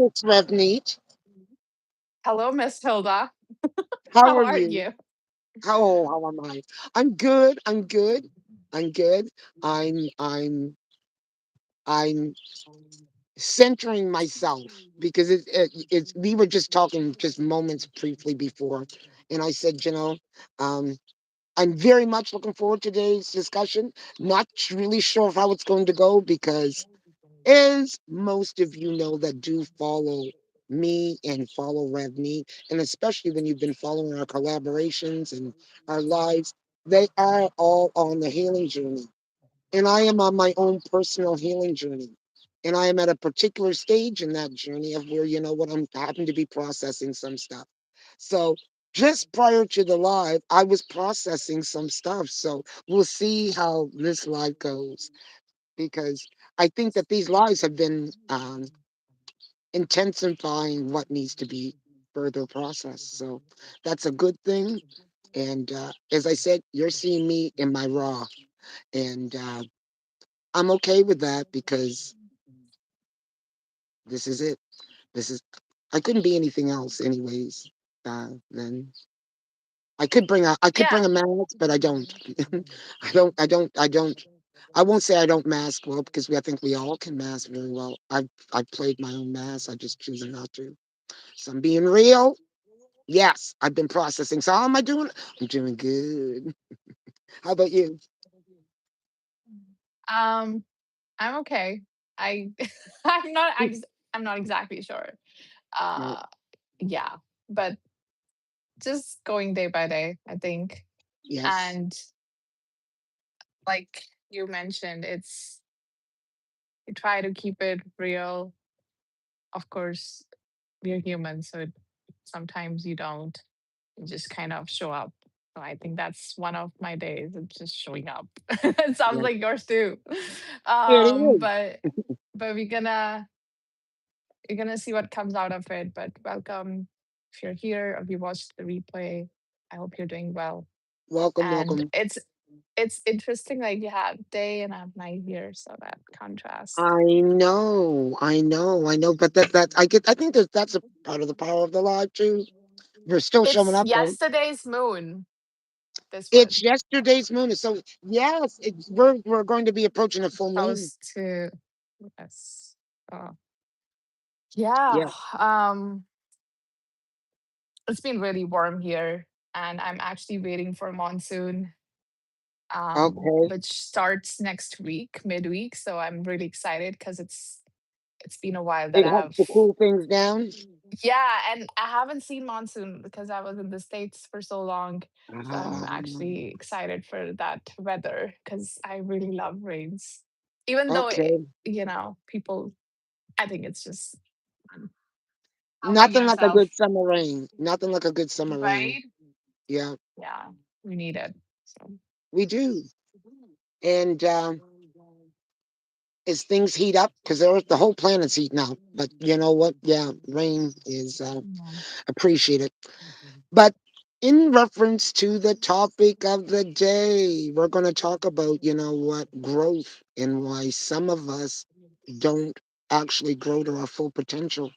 It's Ravneet. Hello, Miss Hilda. How How are are you? you? How am I? I'm good. I'm good. I'm good. I'm I'm I'm centering myself because it's we were just talking just moments briefly before, and I said, um, I'm very much looking forward to today's discussion. Not really sure of how it's going to go because as most of you know that do follow me and follow Revney, and especially when you've been following our collaborations and our lives, they are all on the healing journey. And I am on my own personal healing journey. And I am at a particular stage in that journey of where, what, I'm happen to be processing some stuff. So just prior to the live, I was processing some stuff. So we'll see how this live goes because I think that these lives have been intensifying what needs to be further processed. So that's a good thing. And as I said, you're seeing me in my raw, and I'm okay with that because this is it. This is I couldn't be anything else, anyways. Then I could bring Yeah. a mask, but I don't. I don't. I won't say I don't mask well because I think we all can mask very well. I've played my own mask. I just choose not to. So I'm being real. Yes, I've been processing. So how am I doing? I'm doing good. How about you? Um, I'm okay. I I'm not I'm not exactly sure. No. Uh yeah, but just going day by day, I think. Yes. And like you mentioned, it's you try to keep it real. Of course, we're human, so sometimes you don't. You just kind of show up. So I think that's one of my days. It's just showing up. It sounds Yeah. like yours too. It Um, is. but but we're gonna see what comes out of it. But welcome if you're here or if you watched the replay. I hope you're doing well. Welcome, And welcome. it's interesting, like you have day and I have night here, so that contrast. I know, but I think that that's a part of the power of the live too. We're still showing It's up though. yesterday's moon, this It's one. yesterday's moon, so yes, we're going to be approaching a full moon. Supposed to yes. Oh, yeah. Yeah. Um it's been really warm here and I'm actually waiting for monsoon Okay. which starts next week, midweek. So I'm really excited because it's been a while that It I helps have. to cool things down. Yeah, and I haven't seen monsoon because I was in the States for so long. So I'm Ah, actually excited for that weather because I really love rains. Even though, okay. people, I think it's just fun. How about Nothing like a yourself? good summer rain. Nothing like a good summer rain. Right? Yeah, Yeah, we need it. So, we do. And as things heat up, because the whole planet's heating up. But you know what? Yeah, rain is yeah. appreciated. But in reference to the topic of the day, we're going to talk about, growth and why some of us don't actually grow to our full potential.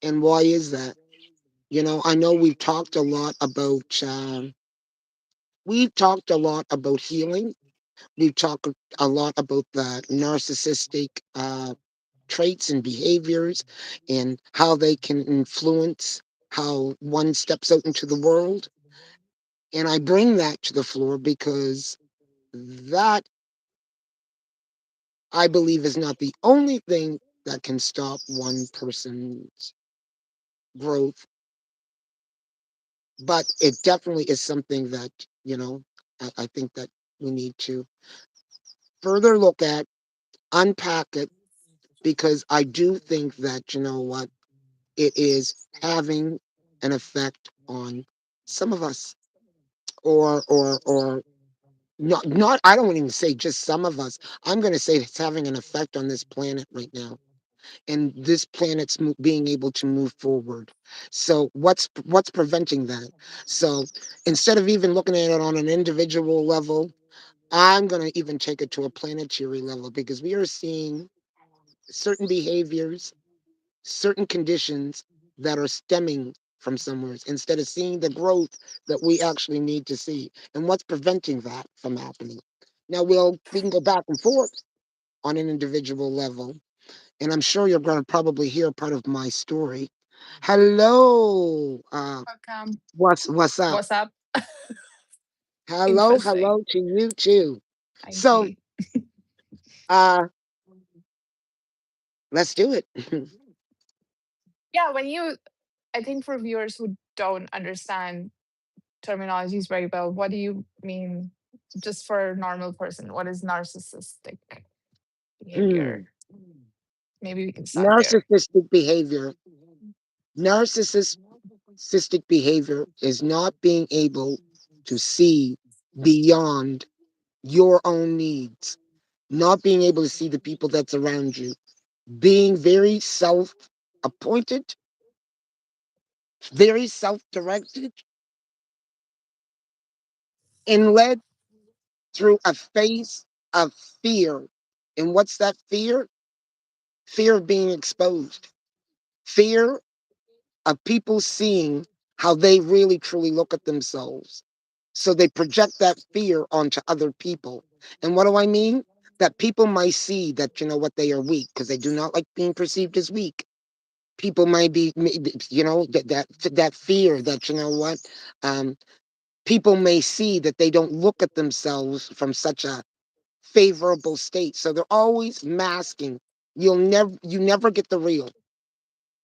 And why is that? I know we've talked a lot about healing. We've talked a lot about the narcissistic traits and behaviors and how they can influence how one steps out into the world. And I bring that to the floor because that, I believe, is not the only thing that can stop one person's growth, but it definitely is something that, I think that we need to further look at, unpack it, because I do think that, what, it is having an effect on some of us, or not, I don't even say just some of us. I'm going to say it's having an effect on this planet right now, and this planet's being able to move forward. So what's preventing that? So instead of even looking at it on an individual level, I'm going to even take it to a planetary level because we are seeing certain behaviors certain conditions that are stemming from somewhere instead of seeing the growth that we actually need to see and what's preventing that from happening. Now we can go back and forth on an individual level, and I'm sure you're going to probably hear part of my story. Hello, Welcome. what's up? What's up? Hello, Interesting. hello to you too. Thank So, you. uh, let's do it. Yeah, when you, I think for viewers who don't understand terminologies very well, what do you mean, just for a normal person? What is narcissistic Hmm. behavior? Maybe we can start there. Narcissistic behavior. Narcissistic behavior is not being able to see beyond your own needs, not being able to see the people that's around you, being very self appointed, very self directed, and led through a phase of fear. And what's that fear? Fear of being exposed, fear of people seeing how they really truly look at themselves. So they project that fear onto other people. And what do I mean? That people might see that, you know what, they are weak because they do not like being perceived as weak. People might be, you know, that fear that, you know what, um, people may see that they don't look at themselves from such a favorable state. So they're always masking. You never get the real.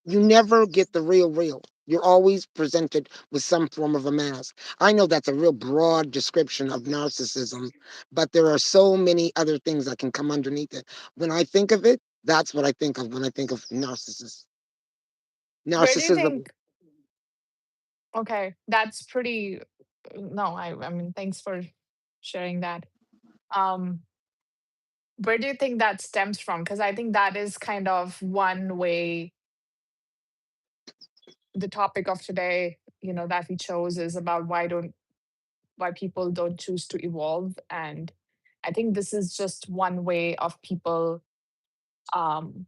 You never get the real. You're always presented with some form of a mask. I know that's a real broad description of narcissism, but there are so many other things that can come underneath it. When I think of it, that's what I think of when I think of Where do you narcissism. think? Okay, that's pretty. No, I mean, thanks for sharing that. Um, where do you think that stems from? Because I think that is kind of one way. The topic of today, that we chose is about why people don't choose to evolve, and I think this is just one way of people um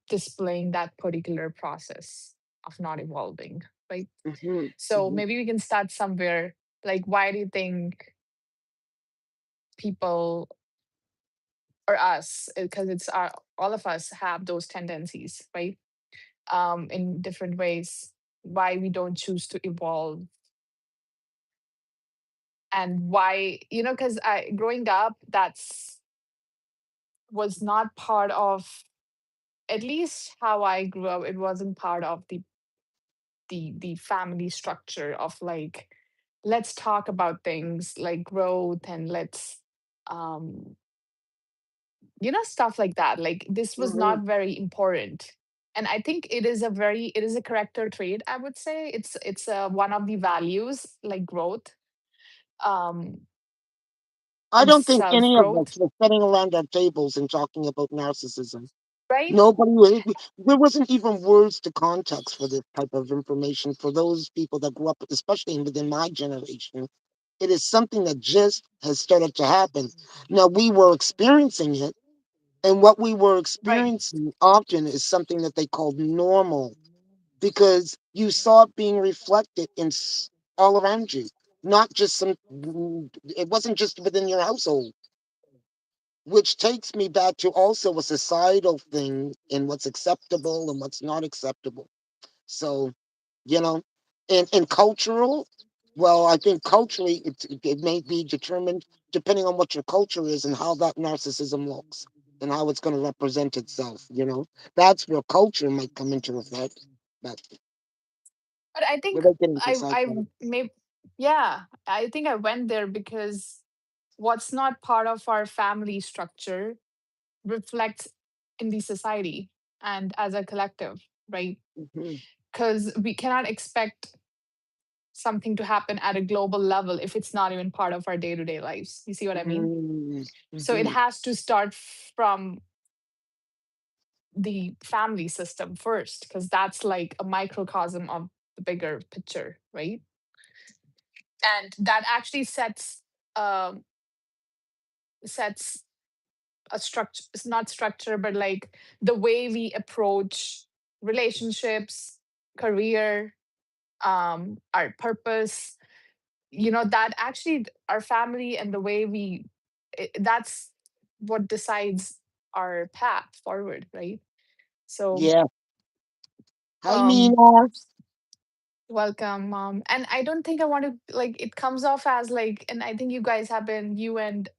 displaying that particular process of not evolving, right? Hmm. So Hmm. maybe we can start somewhere. Like, why do you think people, or us, because it's all of us have those tendencies, right? In different ways, why we don't choose to evolve, and why, because I growing up, that's was not part of, at least how I grew up, it wasn't part of the family structure of, like, let's talk about things like growth, and let's um stuff like that. Like, this was Hmm. not very important. And I think it is a character trait, I would say. It's one of the values, like growth, um I and don't think self any of us growth, were sitting around our tables and talking about narcissism. right? Nobody, there wasn't even words to context for this type of information for those people that grew up, especially within my generation. It is something that just has started to happen. Now, we were experiencing it, and what we were Right. experiencing often is something that they called normal because you saw it being reflected all around you, not just it wasn't just within your household, which takes me back to also a societal thing in what's acceptable and what's not acceptable. So, you know, and cultural, well, I think culturally it may be determined depending on what your culture is and how that narcissism looks and how it's going to represent itself. That's where culture might come into effect. But But I think without getting precise I about it. may yeah, I think I went there because what's not part of our family structure reflects in the society and as a collective, right? Mhm. Because we cannot expect something to happen at a global level if it's not even part of our day-to-day lives. You see what I mean? Mhm. So it Mhm. has to start from the family system first, because that's like a microcosm of the bigger picture, right? And that actually um sets a structure. It's not structure, but like the way we approach. relationships, career, our purpose, that actually our family and the way that's what decides our path forward, right? So, Yeah. Hi, um Mina. welcome, mom. And I don't think I want to, like, it comes off as like, and I think you guys have been, you and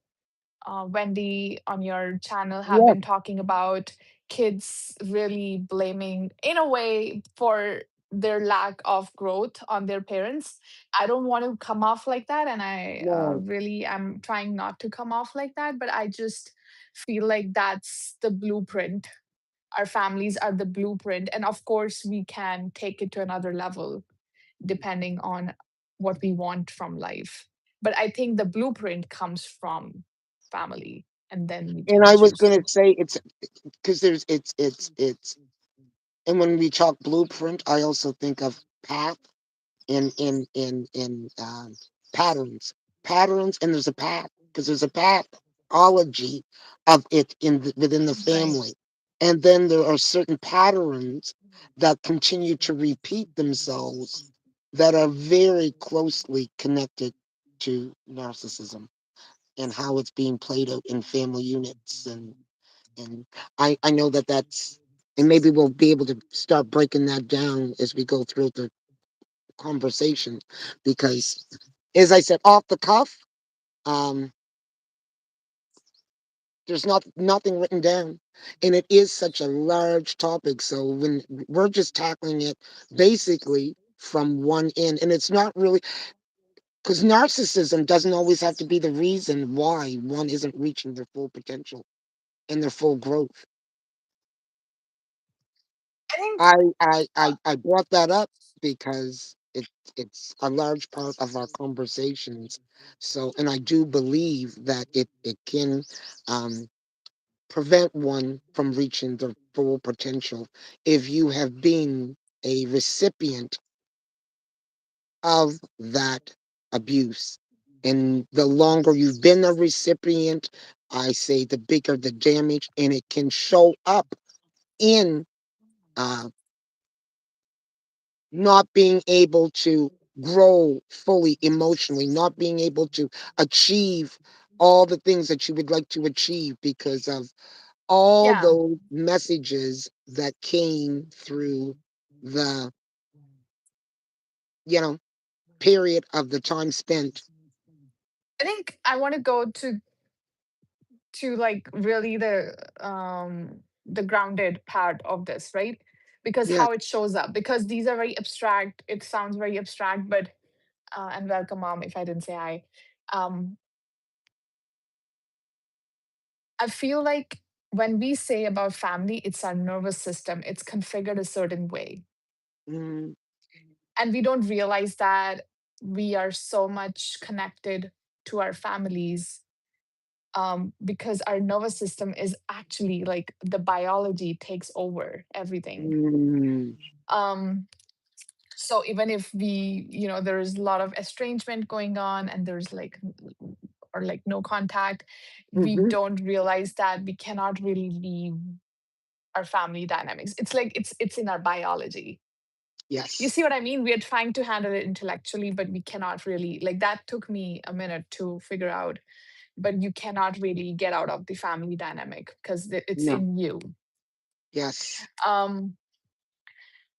Wendy on your channel have Yes, been talking about kids really blaming, in a way, for their lack of growth on their parents. I don't want to come off like that. And I no. really am trying not to come off like that. But I just feel like that's the blueprint. Our families are the blueprint. And of course, we can take it to another level depending on what we want from life. But I think the blueprint comes from family, and then we And can I was choose gonna to. say it's because it's and when we talk blueprint, I also think of path in patterns, patterns, and there's a path because there's a pathology of it within the Right. family, and then there are certain patterns that continue to repeat themselves that are very closely connected to narcissism and how it's being played out in family units and I know that that's and maybe we'll be able to start breaking that down as we go through the conversation because as I said off the cuff, um there's nothing written down and it is such a large topic, so when we're just tackling it basically from one end, and it's not really because narcissism doesn't always have to be the reason why one isn't reaching their full potential and their full growth. I think, I brought that up because it's a large part of our conversations. So, and I do believe that it can um, prevent one from reaching their full potential if you have been a recipient of that abuse. And the longer you've been a recipient, I say the bigger the damage, and it can show up in uh, not being able to grow fully emotionally, not being able to achieve all the things that you would like to achieve because of all yeah, those messages that came through the, you know, period of the time spent. I think I want to go to like really the grounded part of this, right? Because Yes. how it shows up, because these are very abstract. It sounds very abstract, but and welcome, mom, if I didn't say hi. um I feel like when we say about family, it's our nervous system. It's configured a certain way. Mm, And we don't realize that we are so much connected to our families, because our nervous system is actually like the biology takes over everything. mm, Um, so even if there's a lot of estrangement going on, and there's like or like no contact, we mhm. don't realize that we cannot really leave our family dynamics. It's like it's in our biology. You Yes. see what I mean? We are trying to handle it intellectually, but we cannot really, like, that took me a minute to figure out. But you cannot really get out of the family dynamic because it's No. in you. Yes. Um,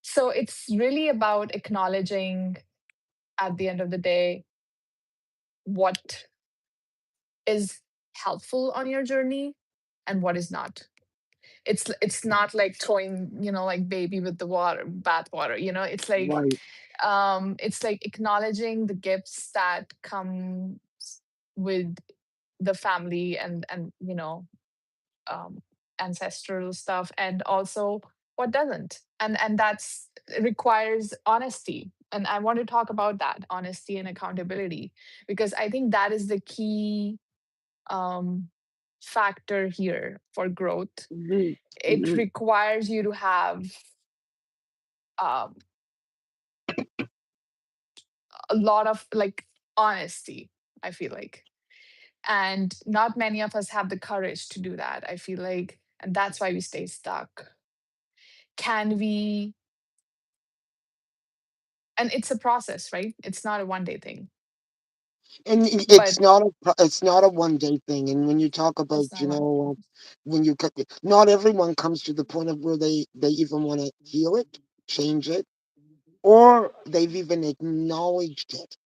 so it's really about acknowledging at the end of the day what is helpful on your journey and what is not. It's not like throwing, like baby with the water bath water. Right. It's like acknowledging the gifts that come with the family and um, ancestral stuff, and also what doesn't. And that's requires honesty. And I want to talk about that honesty and accountability, because I think that is the key um, factor here for growth. Mhm, It mhm, requires you to have um, a lot of like honesty, I feel like. And not many of us have the courage to do that, I feel like. And that's why we stay stuck. can we, and it's a process, right? It's not a one day thing, And but it's not a one day thing. And when you talk about, it's not one. when you cut, not everyone comes to the point of where they even want to heal it, change it, or they've even acknowledged it.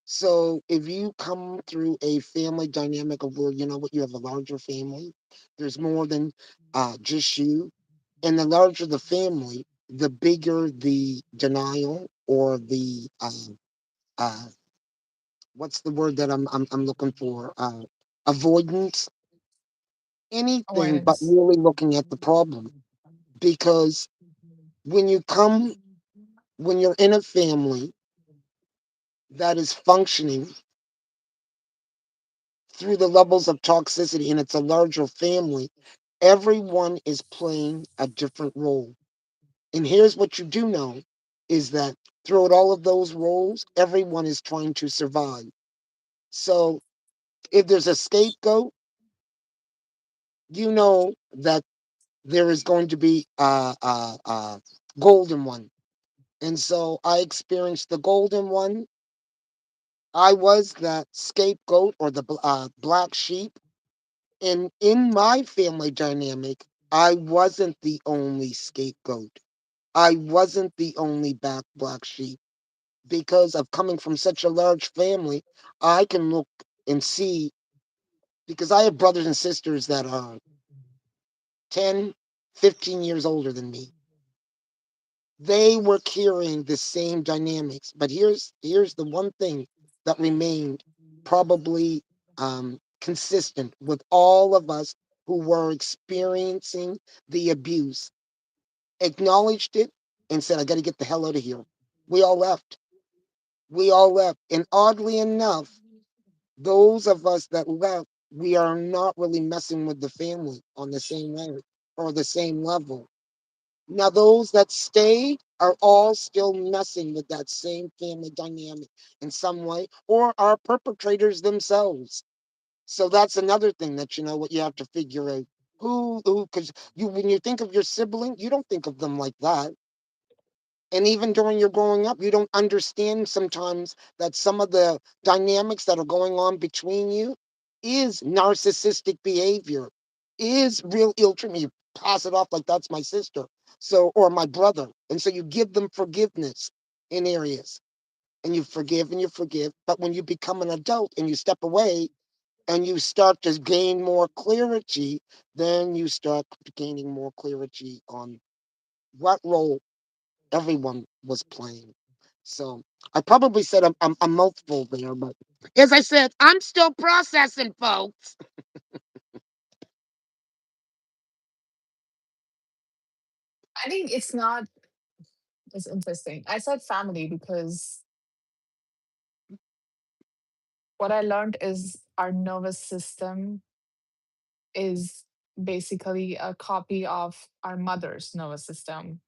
So if you come through a family dynamic of where you know what, you have a larger family, there's more than just you, and the larger the family, the bigger the denial or the uh, what's the word that I'm looking for? Avoidance, anything but Avoidance. really looking at the problem. Because when you come, when you're in a family that is functioning through the levels of toxicity and it's a larger family, everyone is playing a different role. And here's what you do know is that throughout all of those roles, everyone is trying to survive. So if there's a scapegoat, you know that there is going to be a golden one. And so I experienced the golden one. I was that scapegoat or the black sheep. And in my family dynamic, I wasn't the only scapegoat. I wasn't the only black sheep. Because of coming from such a large family, I can look and see, because I have brothers and sisters that are 10, 15 years older than me. They were carrying the same dynamics. But here's the one thing that remained probably consistent with all of us who were experiencing the abuse. Acknowledged it and said, "I got to get the hell out of here." We all left. We all left. And oddly enough, those of us that left, we are not really messing with the family on the same way or the same level. Now, those that stayed are all still messing with that same family dynamic in some way, or are perpetrators themselves. So that's another thing that you know what you have to figure out. Who, because you, when you think of your sibling, you don't think of them like that. And even during your growing up, you don't understand sometimes that some of the dynamics that are going on between you is narcissistic behavior, is real ill treatment. You pass it off like that's my sister, so or my brother, and so you give them forgiveness in areas, and you forgive. But when you become an adult and you step away and you start to gain more clarity, then you start gaining more clarity on what role everyone was playing. So I probably said a mouthful there, but as I said, I'm still processing, folks. I think it's not. It's interesting. I said family because what I learned is our nervous system is basically a copy of our mother's nervous system.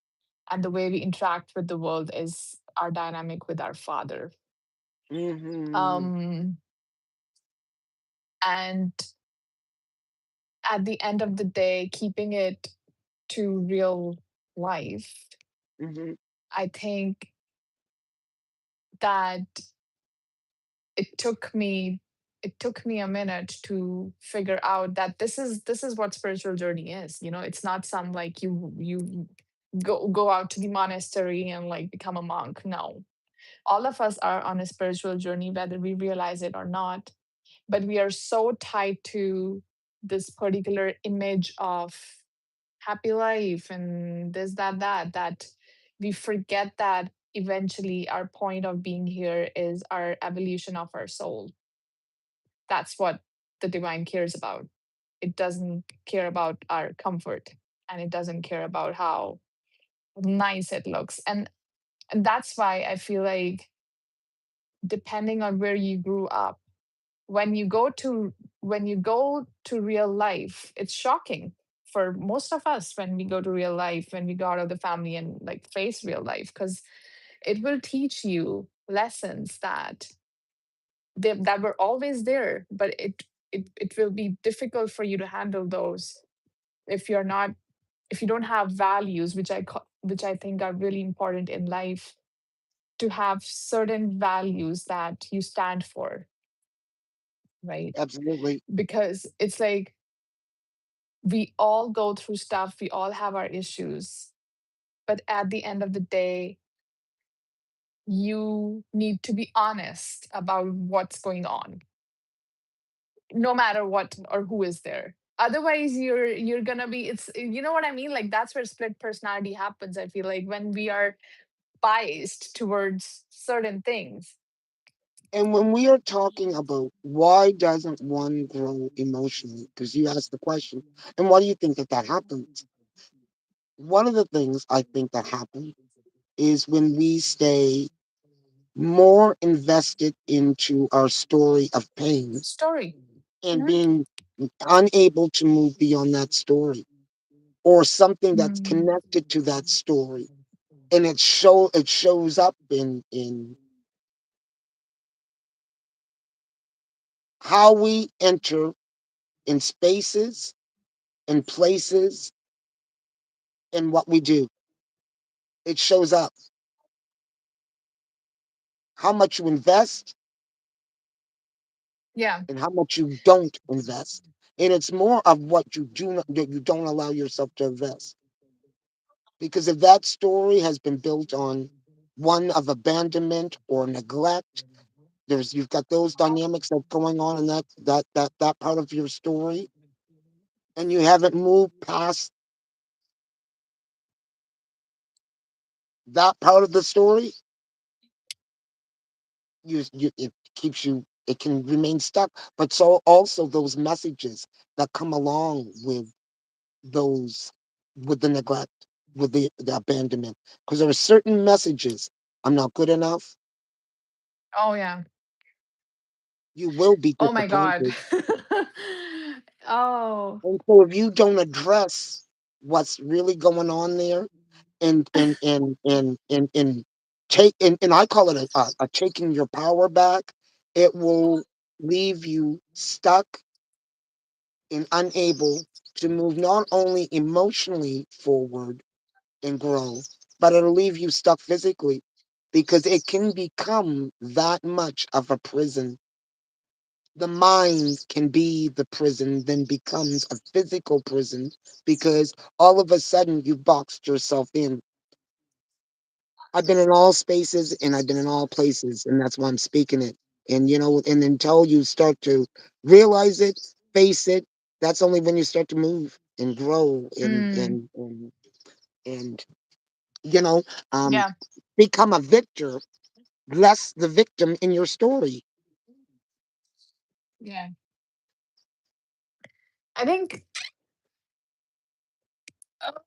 And the way we interact with the world is our dynamic with our father. Hmm. Um, and at the end of the day, keeping it to real life, Hmm. I think that it took me it took me a minute to figure out that this is what spiritual journey is. It's not some like you go out to the monastery and like become a monk. No, all of us are on a spiritual journey whether we realize it or not, but we are so tied to this particular image of happy life and this that we forget that eventually our point of being here is our evolution of our soul. That's what the divine cares about. It doesn't care about our comfort, and it doesn't care about how nice it looks. And that's why I feel like, depending on where you grew up, when you go to real life, it's shocking for most of us. When we go to real life, when we go out of the family and like face real life, because it will teach you lessons that were always there, but it will be difficult for you to handle those if you're not if you don't have values, which I think are really important in life, to have certain values that you stand for, right? Absolutely. Because it's like we all go through stuff, we all have our issues, but at the end of the day, you need to be honest about what's going on, no matter what or who is there. Otherwise, you're gonna be, it's, you know what I mean, like that's where split personality happens. I feel like when we are biased towards certain things. And when we are talking about why doesn't one grow emotionally, because you asked the question, and why do you think that that happens? One of the things I think that happens is when we stay more invested into our story of pain Story. and Mhm. being unable to move beyond that story or something that's Mm. connected to that story. And it shows up in how we enter in spaces and places and what we do. It shows up how much you invest Yeah. and how much you don't invest. And it's more of what you do not, that you don't allow yourself to invest. Because if that story has been built on one of abandonment or neglect, there's you've got those dynamics that's going on in that part of your story, and you haven't moved past that part of the story, you it keeps you it can remain stuck. But so also those messages that come along those with the neglect, with the abandonment. Because there are certain messages. I'm not good enough. Oh yeah. You will be Oh my god. disappointed. Oh. And so if you don't address what's really going on there and take and I call it a taking your power back, it will leave you stuck and unable to move not only emotionally forward and grow, but it'll leave you stuck physically because it can become that much of a prison. The mind can be the prison, then becomes a physical prison because all of a sudden you boxed yourself in. I've been in all spaces and I've been in all places, and that's why I'm speaking it. And and until you start to realize it, face it, that's only when you start to move and grow Mm. and you know, um, Yeah. become a victor, less the victim in your story. Yeah. I think,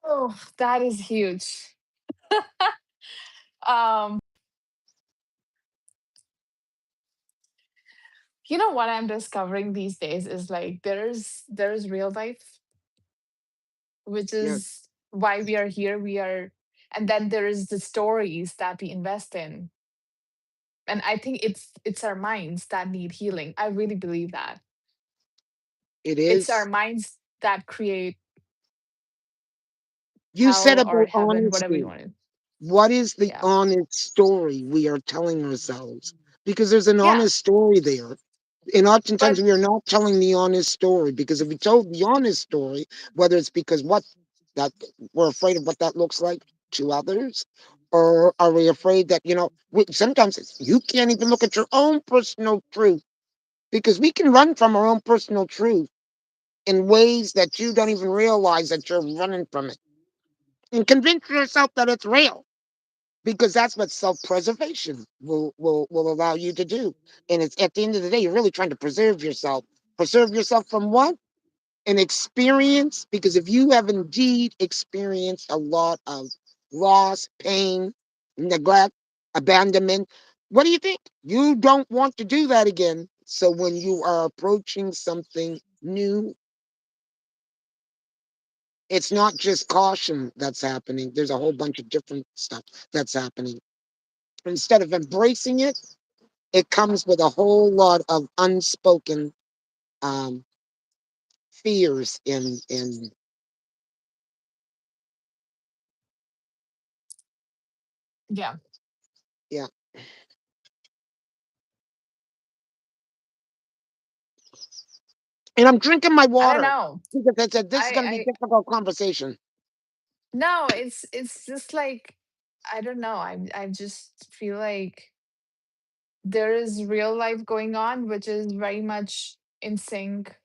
oh, that is huge. um you know what I'm discovering these days is like there's real life, which Yeah, is why we are here. We are, and then there is the stories that we invest in. And I think it's our minds that need healing. I really believe that. it It's our is. minds that create You said hell or about heaven, whatever you honesty. want to. What is the Yeah. honest story we are telling ourselves? Because there's an Yeah. honest story there. And oftentimes But we are not telling the honest story because if we told the honest story, whether it's because what that we're afraid of what that looks like to others, or are we afraid that sometimes you can't even look at your own personal truth because we can run from our own personal truth in ways that you don't even realize that you're running from it and convince yourself that it's real because that's what self-preservation will allow you to do. And it's at the end of the day, you're really trying to preserve yourself. Preserve yourself from what? An experience. Because if you have indeed experienced a lot of loss, pain, neglect, abandonment, what do you think? You don't want to do that again. So when you are approaching something new, it's not just caution that's happening. There's a whole bunch of different stuff that's happening. Instead of embracing it, it comes with a whole lot of unspoken um, fears Yeah. Yeah, and I'm drinking my I don't water know. because I said this is going to be I difficult conversation. no, it's just like I don't know. I just feel like there is real life going on, which is very much in sync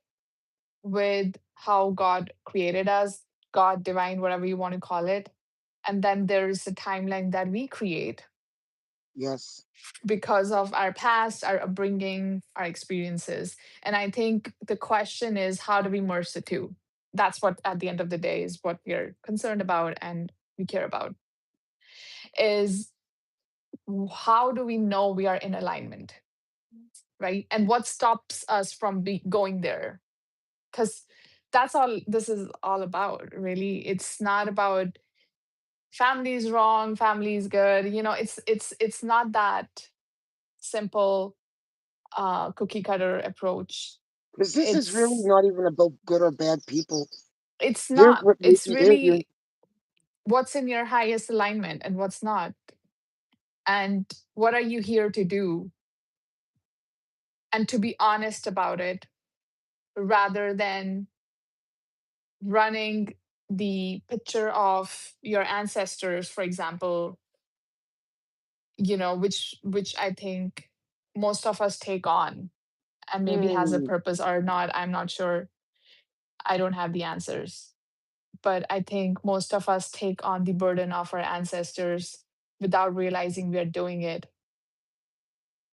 with how God created us, God, divine, whatever you want to call it. And then there's a timeline that we create Yes. because of our past, our upbringing, our experiences. And I think the question is, how do we merge the two? That's what, at the end of the day, is what we're concerned about and we care about. Is how do we know we are in alignment, right? And what stops us from going there? Because that's all this is all about, really. It's not about family is wrong, family is good. It's not that simple cookie cutter approach. Because this is really It's not even about good or bad people. it's Here's not. what It's here's your really what's in your highest alignment and what's not. And what are you here to do? And to be honest about it rather than running the picture of your ancestors, for example, which I think most of us take on and maybe has a hmm, purpose or not. I'm not sure. I don't have the answers. But I think most of us take on the burden of our ancestors without realizing we're doing it.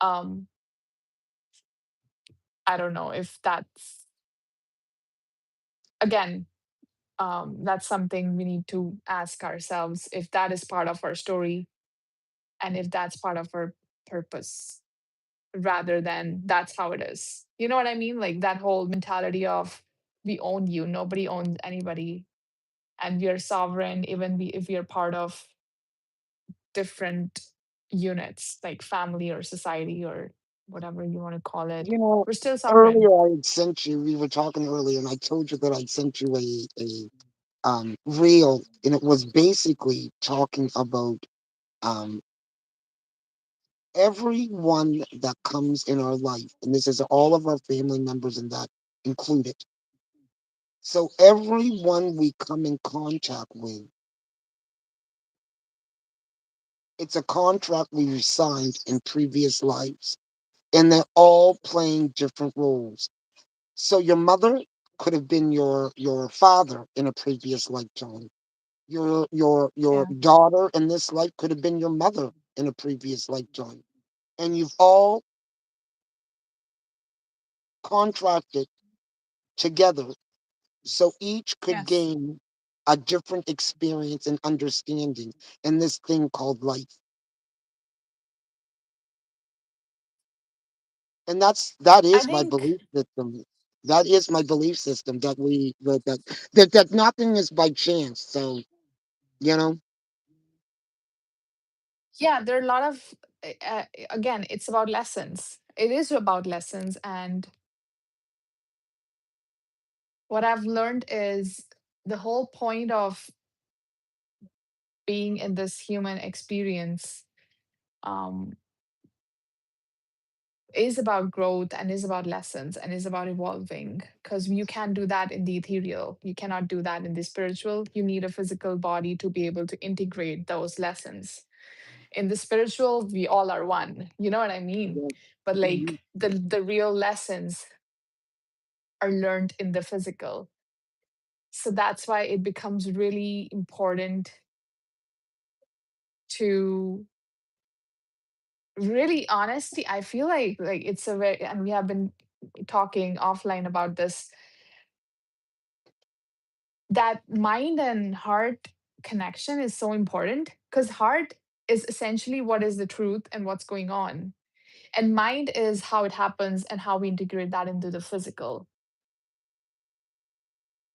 Um, I don't know if that's, again, that's something we need to ask ourselves if that is part of our story and if that's part of our purpose rather than that's how it is. You know what I mean? Like that whole mentality of we own you, nobody owns anybody, and we are sovereign, even if we are part of different units like family or society or whatever you want to call it. you know, We're still earlier sovereign. I had sent you. We were talking earlier, and I told you that I'd sent you a reel, and it was basically talking about um everyone that comes in our life, and this is all of our family members and that included. So everyone we come in contact with, it's a contract we signed in previous lives, and they're all playing different roles. So your mother could have been your father in a previous lifetime. Your Yeah. daughter in this life could have been your mother in a previous lifetime. And you've all contracted together so each could Yes. gain a different experience and understanding in this thing called life. And that I is my think, belief system. That is my belief system that that nothing is by chance. So you know, yeah, there are a lot of, again, it's about lessons. It is about lessons. And what I've learned is the whole point of being in this human experience um, is about growth and is about lessons and is about evolving because you can't do that in the ethereal. You cannot do that in the spiritual. You need a physical body to be able to integrate those lessons. In the spiritual, we all are one. You know what I mean? yeah, But mhm. like the real lessons are learned in the physical. So that's why it becomes really important to really honesty. I feel like it's a very, and we have been talking offline about this, that mind and heart connection is so important because heart is essentially what is the truth and what's going on, and mind is how it happens and how we integrate that into the physical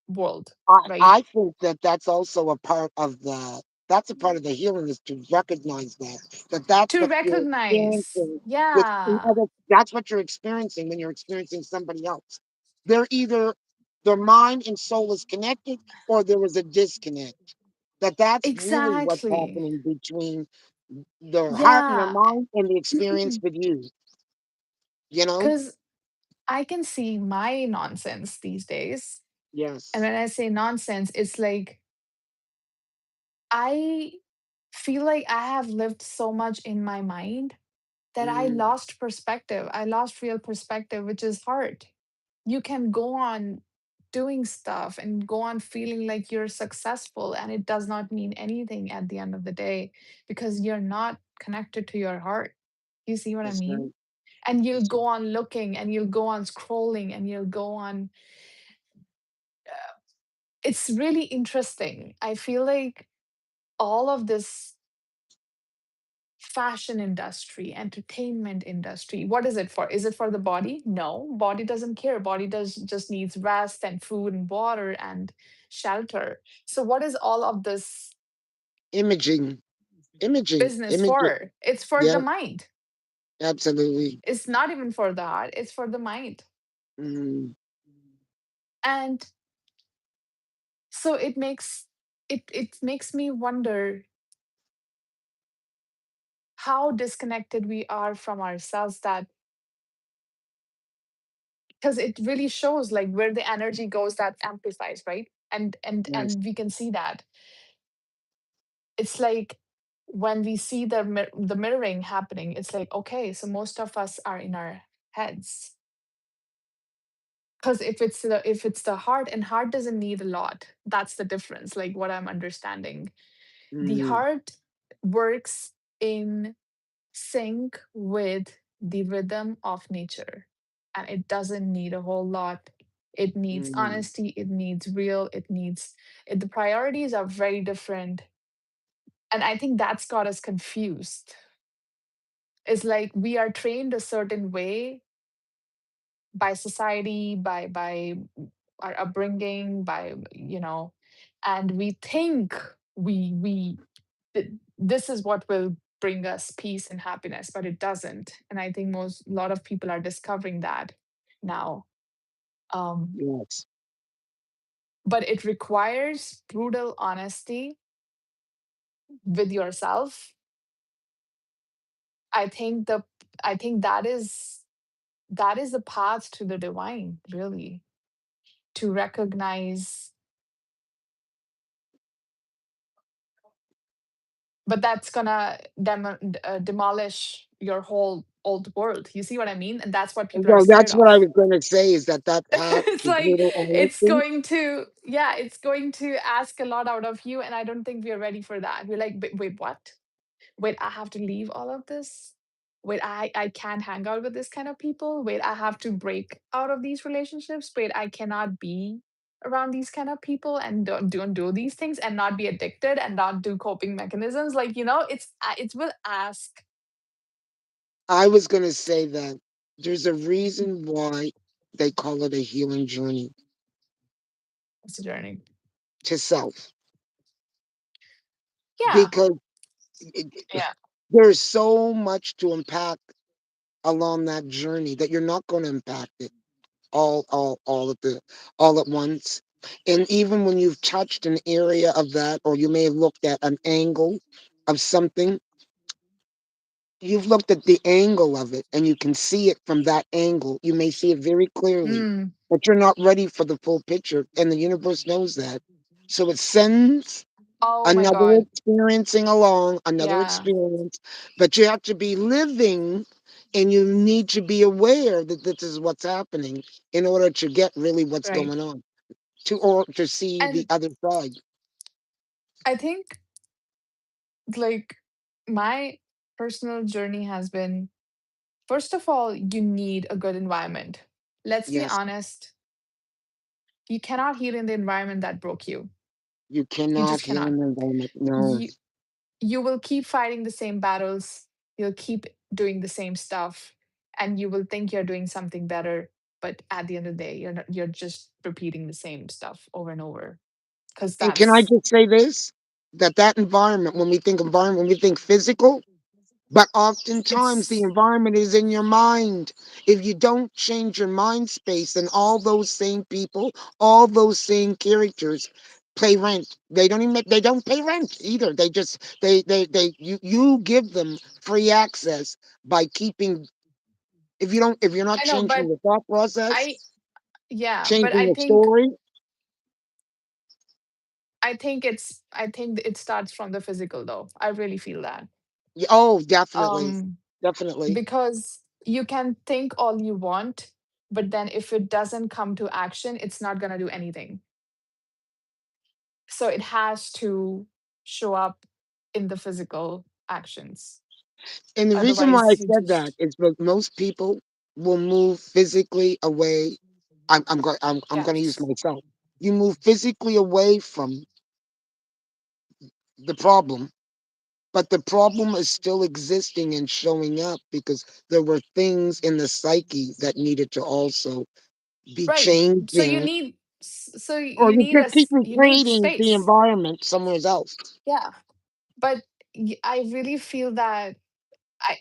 world, I right? think that that's also a part of the that's a part of the healing is to recognize that's To what you're recognize, experiencing with yeah, other that's what you're experiencing when you're experiencing somebody else. They're either their mind and soul is connected or there is a disconnect. That's really what's exactly. happening between. the heart and the Yeah. mind and the experience with you, you know? Because I can see my nonsense these days. And Yes. when I say nonsense, it's like I feel like I have lived so much in my mind that I Mm, lost perspective. I lost real perspective, which is hard. You can go on doing stuff and go on feeling like you're successful, and it does not mean anything at the end of the day because you're not connected to your heart. You see what I that's mean? right. And you'll That's right. go on looking and you'll go on scrolling and you'll go on. It's really interesting. I feel like all of this fashion industry, entertainment industry, what is it for? Is it for the body? No, body doesn't care. Body does just needs rest and food and water and shelter. So what is all of this Imaging, imaging, business imaging. for? It's for Yeah, the mind. absolutely. It's not even for the heart, it's for the mind. Mm, And so it makes me wonder how disconnected we are from ourselves, that because it really shows like where the energy goes, that amplifies, right? yes. And we can see that it's like when we see the mirroring happening, it's like, okay, so most of us are in our heads. Because if it's the heart, and heart doesn't need a lot, that's the difference, like what I'm understanding. The Mm, heart works in sync with the rhythm of nature, and it doesn't need a whole lot. It needs mm. honesty, it needs real, the priorities are very different. And I think that's got us confused. It's like we are trained a certain way by society, by our upbringing, and we think we this is what will bring us peace and happiness, but it doesn't. And I think a lot of people are discovering that now. um Yes. but it requires brutal honesty with yourself. I think the i think that is the path to the divine, really, to recognize. But that's gonna demolish your whole old world. You see what I mean? And that's what people are Well, scared that's what I of. was going to say is that that path It's to like brutal it's honesty. going to, yeah, it's going to ask a lot out of you, and I don't think we're ready for that. We're like, wait, what? Wait, I have to leave all of this? Wait, I can't hang out with this kind of people? Wait, I have to break out of these relationships? Wait, I cannot be around these kind of people and don't do these things and not be addicted and not do coping mechanisms? Like, it will ask. I was going to say that there's a reason why they call it a healing journey It's a journey. to self, Yeah. because it, Yeah. there's so much to unpack along that journey that you're not going to impact it all at once. And even when you've touched an area of that, or you may have looked at an angle of something, you've looked at the angle of it and you can see it from that angle. You may see it very clearly, Mm. but you're not ready for the full picture. And the universe knows that. So it sends Oh my another God. experiencing along, another Yeah. experience, but you have to be living and you need to be aware that this is what's happening in order to get really what's Right. going on, to see the And other side. I think, like, my personal journey has been, first of all, you need a good environment. Let's be Yes, honest, you cannot heal in the environment that broke you. you You cannot just heal cannot. an environment. No. You you will keep fighting the same battles. You'll keep doing the same stuff, and you will think you're doing something better, but at the end of the day, you're just repeating the same stuff over and over. Because And can I that's just say this? That environment, when we think environment, when we think physical, but oftentimes the it's environment is in your mind. If you don't change your mind space, then all those same people, all those same characters pay rent. They don't pay rent either. They just they you give them free access by keeping, if you're not I know, changing but the thought process, I yeah, but changing I the think story. I think it starts from the physical though. I really feel that. Oh, definitely, Um definitely. because you can think all you want, but then if it doesn't come to action, it's not going to do anything. So it has to show up in the physical actions. And the reason why I Otherwise, you said that just, is because most people will move physically away. I'm yeah. going to use myself. You move physically away from the problem, but the problem is still existing and showing up because there were things in the psyche that needed to also be Right. So changing, or you you need just keep you need recreating the space. environment somewhere else. Yeah. But I really feel that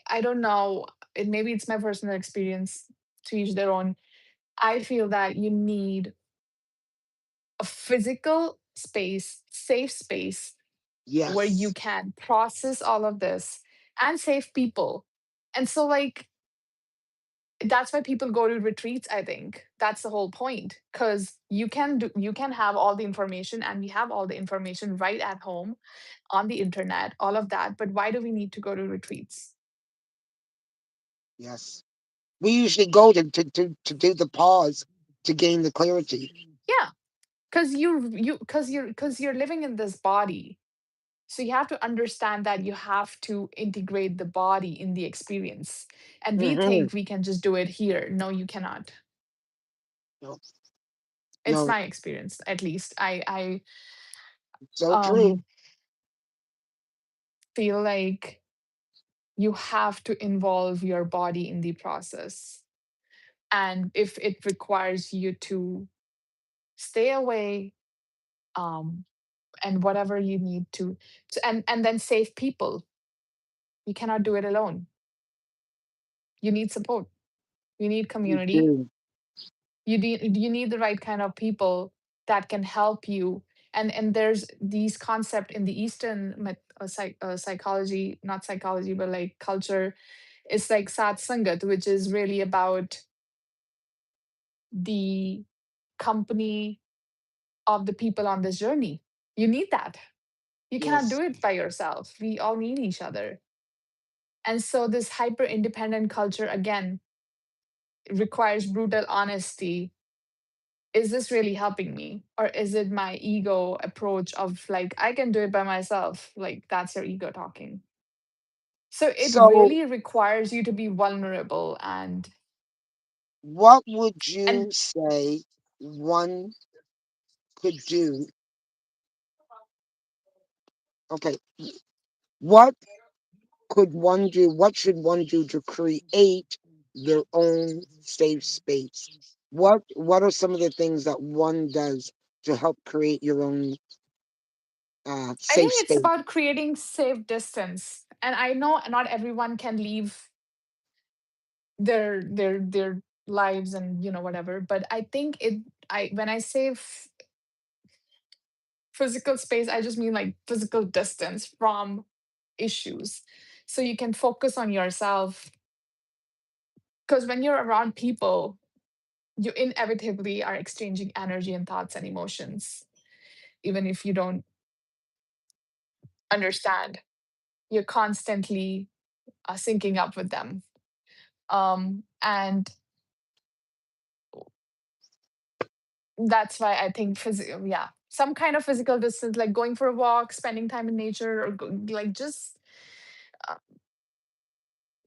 I don't know, maybe it's my personal experience, to each their own. I feel that you need a physical space, safe space where you Yes. can process all of this and save people. And so, like, that's why people go to retreats. I think that's the whole point, because you can have all the information, and we have all the information right at home on the internet, all of that. But why do we need to go to retreats? Yes. We usually go to do the pause to gain the clarity. Yeah, because you're living in this body. So you have to understand that you have to integrate the body in the experience. And we Hmm. think we can just do it here. No, you cannot. No, It's no, my experience, at least. I so true. um feel like you have to involve your body in the process. And if it requires you to stay away, um, and whatever you need to and then save people, you cannot do it alone. You need support. You need You community. do. You need the right kind of people that can help you. And there's these concept in the Eastern psychology, not psychology, but like culture. It's like sat sangat, which is really about the company of the people on this journey. You need that. You cannot do Yes. it by yourself. We all need each other. And so this hyper independent culture again requires brutal honesty. Is this really helping me, or is it my ego approach of like I can do it by myself? Like that's your ego talking. So it So, really requires you to be vulnerable what would and you say one could do? Okay, what could one do? What should one do to create their own safe space? What are some of the things that one does to help create your own I safe think it's space? about creating safe distance. And I know not everyone can leave their lives and whatever, but I think it I when I say physical space, I just mean like physical distance from issues, so you can focus on yourself. Because when you're around people, you inevitably are exchanging energy and thoughts and emotions, even if you don't understand. You're constantly syncing up with them. And that's why I think yeah, some kind of physical distance, like going for a walk, spending time in nature, or like just uh,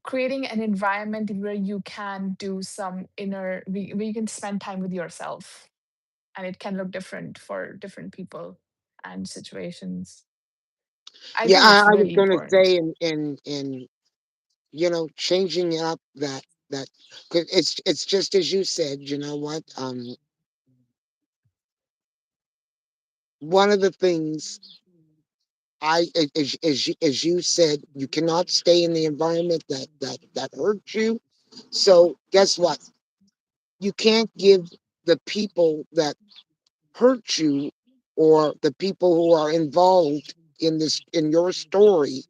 creating an environment where you can do some where you can spend time with yourself, and it can look different for different people and situations. I Yeah, think it's I was really going to important. say in changing up that 'cause it's just as you said. You know what? One of the things as you said, you cannot stay in the environment that hurts you. So guess what? You can't give the people that hurt you or the people who are involved in this in your story,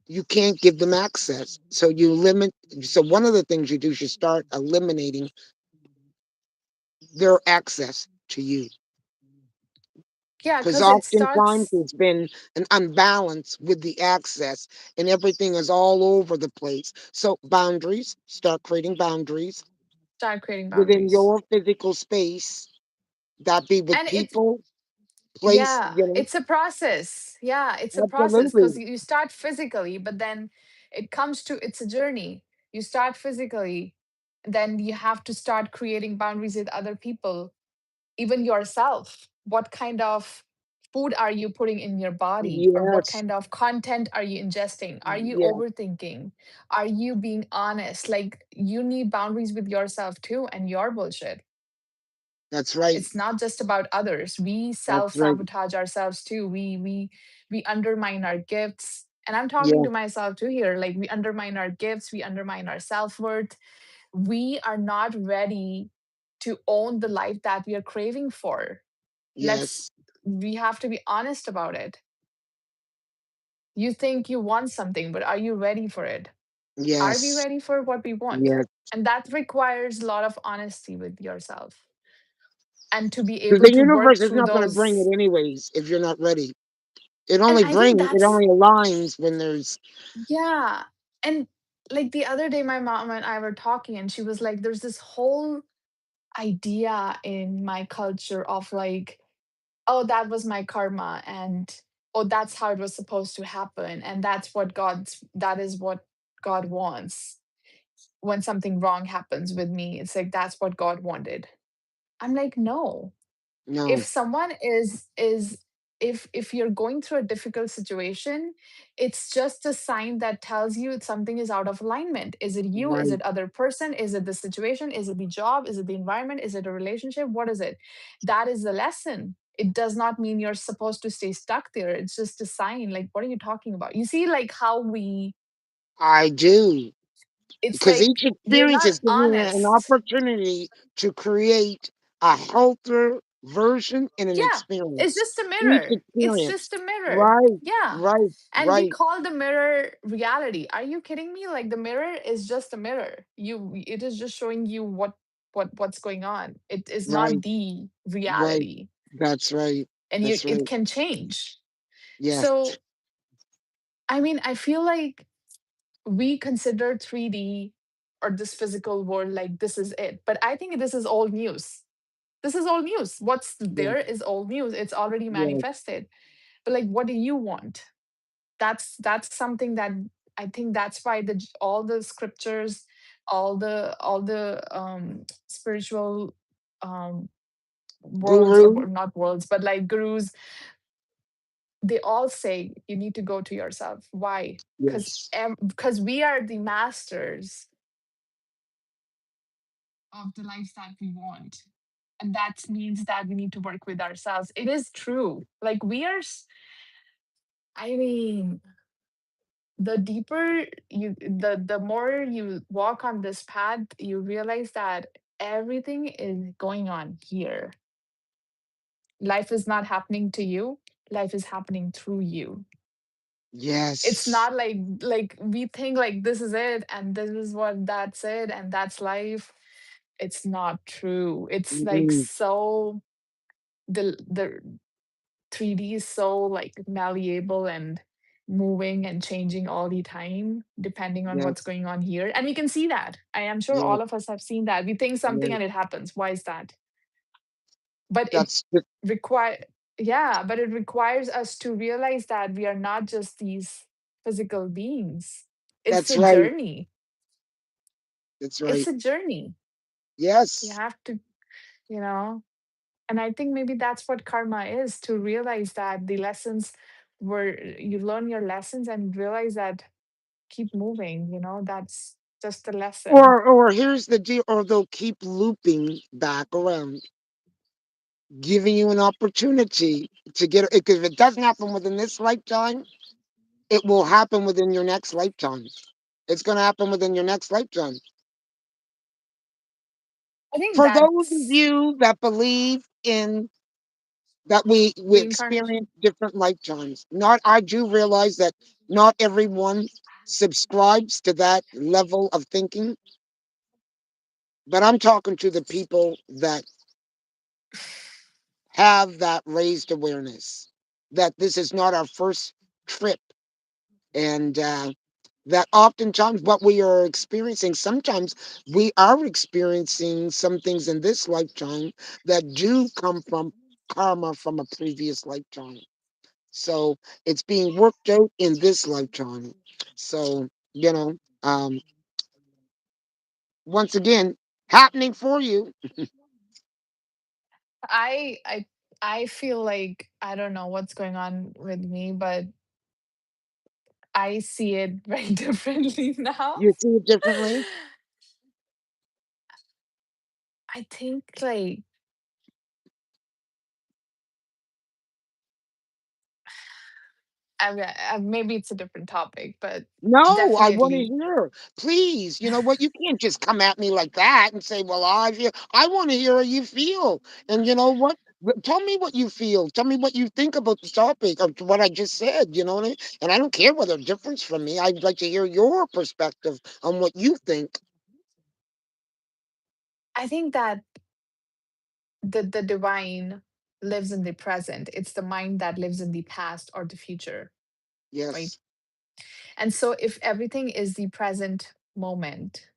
you can't give them access. So you limit. So one of the things you do is you start eliminating their access to you, Yeah, because because it oftentimes starts there's been an unbalance with the access, and everything is all over the place. So boundaries, start creating boundaries start creating within boundaries. your physical space, that be with And it people, place, yeah, it's a process. Yeah, it's a process because absolutely. you start physically, but then it's a journey. You start physically, then you have to start creating boundaries with other people, even yourself. What kind of food are you putting in your body, or what Yes, kind of content are you ingesting? Are you yeah, overthinking? Are you being honest? Like, you need boundaries with yourself too, and your bullshit. that's right. It's not just about others. We That's self right. sabotage ourselves too. We undermine our gifts, and I'm talking Yeah, to myself too here. Like, we undermine our gifts, we undermine our self-worth. We are not ready to own the life that we are craving for. Let's yes, We have to be honest about it. You think you want something, but are you ready for it? Are we yes, ready for what we want? yes. And that requires a lot of honesty with yourself, and to be Because able the to work universe is through not going to bring those. it anyways if you're not ready. And I think It that's, only aligns when there's, yeah. And like the other day, my mom and I were talking, and she was like, there's this whole idea in my culture of like, oh, that was my karma, and oh, that's how it was supposed to happen. And that is what God wants. When something wrong happens with me, it's like, that's what God wanted. I'm like, no. If no, someone is if you're going through a difficult situation, it's just a sign that tells you something is out of alignment. Is it you? Is right. it other person? Is it the situation? Is it the job? Is it the environment? Is it a relationship? What is it? That is the lesson. It does not mean you're supposed to stay stuck there. It's just a sign. Like, what are you talking about? You see, like how we I do. it's Because each like we're experience not is giving you an honest. opportunity to create a healthier version in an Yeah, it's experience. just a Each mirror. It's experience. just a mirror. Right, Yeah. right, And we right. call the mirror reality. Are you kidding me? Like, the mirror is just a mirror. It is just showing you what's going on. It is not Right, the right. reality. That's right. And That's it right. can change. Yes, So, I mean, I feel like we consider 3D or this physical world like this is it. But I think this is old news. This is old news. What's yes, there is old news. It's already yes, manifested. But like, what do you want? That's something that I think that's why all the scriptures, all the spiritual um worlds, or guru. not worlds, but like gurus, they all say you need to go to yourself. Why? because Yes, because we are the masters of the lives that we want, and that means that we need to work with ourselves. It is true. Like, I mean, the deeper the more you walk on this path, you realize that everything is going on here. Life is not happening to you, life is happening through you. It's yes, not like we think like this is it, and this is what that's it, and that's life. It's not true. It's like indeed. so, the 3D is so like malleable and moving and changing all the time, depending on what's Yes, going on here. And we can see that. I am sure yes, all of us have seen that. We think something yes. and it happens. Why is that? But it That's require yeah, but it requires us to realize that we are not just these physical beings. It's that's a right. journey. That's It's right. a journey. You Yes, have to, you know, and I think maybe that's what karma is, to realize that the lessons were you learn your lessons and realize that keep moving, that's just a lesson. or here's the deal, or they'll keep looping back around, giving you an opportunity to get it. Because if it doesn't happen within this lifetime, it will happen within your next lifetime. It's going to happen within your next lifetime. I think For those of that's you that believe in that we Reincarnation. experience different lifetimes. Not, I do realize that not everyone subscribes to that level of thinking, but I'm talking to the people that have that raised awareness that this is not our first trip, and that oftentimes what we are experiencing, sometimes we are experiencing some things in this lifetime that do come from karma from a previous lifetime. So it's being worked out in this lifetime. So, you know, um, once again, happening for you. I I I feel like I don't know what's going on with me, but I see it very differently now. You see it differently. I think like maybe it's a different topic, but No, I want to definitely hear. Please, you know what? You can't just come at me like that and say, "Well, I feel." I want to hear how you feel. And you know what? Tell me what you feel. Tell me what you think about the topic of what I just said. You know what I mean? And I don't care whether it's different from me. I'd like to hear your perspective on what you think. I think that the divine lives in the present. It's the mind that lives in the past or the future, right? Yes, And so if everything is the present moment,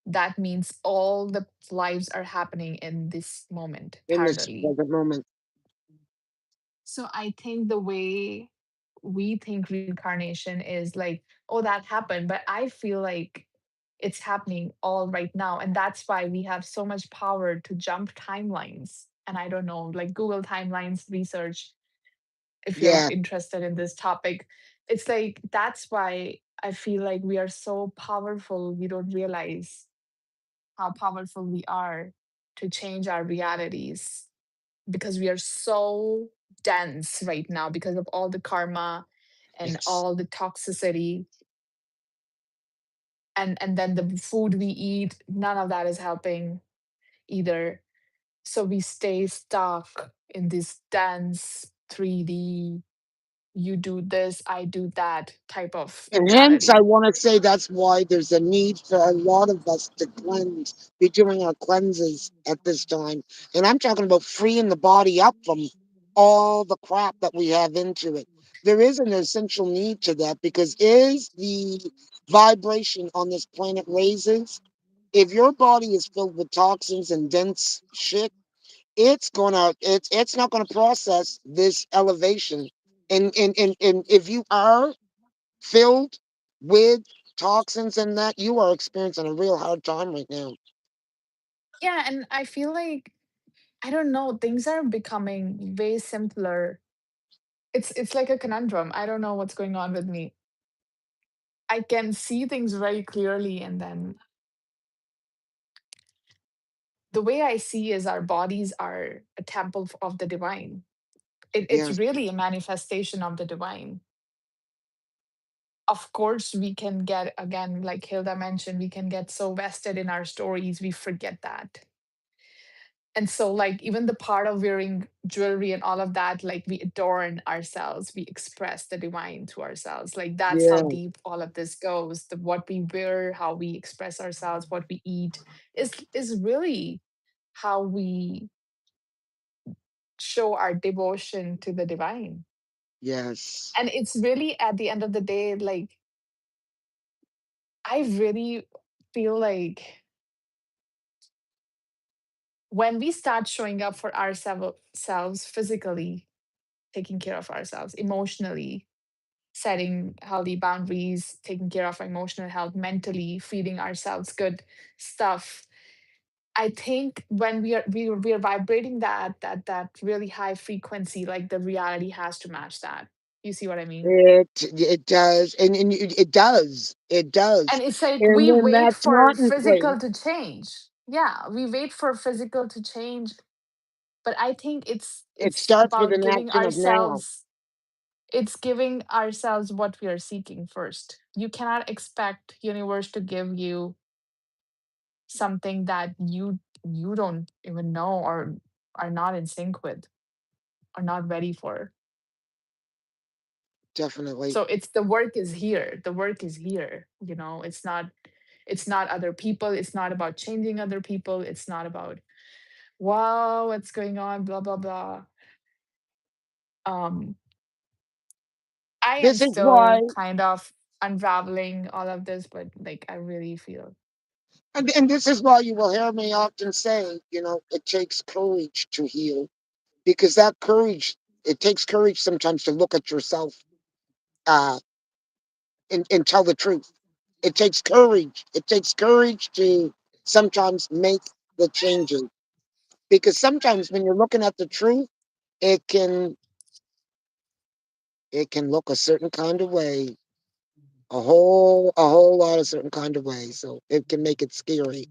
that means all the lives are happening in this moment in this parallelly. present moment. So I think the way we think reincarnation is like, oh, that happened, but I feel like it's happening all right now. And that's why we have so much power to jump timelines. And I don't know, like Google timelines research, if you're Yeah. interested in this topic. It's like, that's why I feel like we are so powerful. We don't realize how powerful we are to change our realities because we are so dense right now because of all the karma and Yes. all the toxicity, and then the food we eat, none of that is helping either. So we stay stuck in this dense 3D, you do this, I do that type of And hence, I mentality. want to say that's why there's a need for a lot of us to cleanse, be doing our cleanses at this time. And I'm talking about freeing the body up from all the crap that we have into it. There is an essential need to that because is the vibration on this planet raises. If your body is filled with toxins and dense shit, it's not gonna process this elevation. And if you are filled with toxins and that, you are experiencing a real hard time right now. Yeah, and I feel like I don't know, things are becoming way simpler. It's like a conundrum. I don't know what's going on with me. I can see things very clearly, and then the way I see is our bodies are a temple of the divine. It's Yes, really a manifestation of the divine. Of course, we can get, again, like Hilda mentioned, we can get so vested in our stories, we forget that. And so, like, even the part of wearing jewelry and all of that, like, we adorn ourselves, we express the divine to ourselves. Like, that's how yeah, deep all of this goes. What we wear, how we express ourselves, what we eat is really how we show our devotion to the divine. yes. And it's really at the end of the day, like, I really feel like when we start showing up for ourselves physically, taking care of ourselves emotionally, setting healthy boundaries, taking care of our emotional health, mentally feeding ourselves good stuff. I think when we are vibrating that really high frequency, like the reality has to match that. You see what I mean? It does, and it does, And it's like and we when wait that's for not in physical place, to change. Yeah, we wait for physical to change, but I think it it's starts with about an giving action of now. ourselves, it's giving ourselves what we are seeking first. You cannot expect universe to give you something that you don't even know or are not in sync with. are not ready for. Definitely. So it's the work is here. The work is here. It's not other people. It's not about changing other people. It's not about wow, what's going on, blah blah blah. Um I am This is why, still kind of unraveling all of this, but like I really feel and this is why you will hear me often say, it takes courage to heal, because that courage, it takes courage sometimes to look at yourself, uh, and tell the truth. It takes courage. It takes courage to sometimes make the changes, because sometimes when you're looking at the truth, it can it can look a certain kind of way, a whole lot of certain kind of way. So it can make it scary.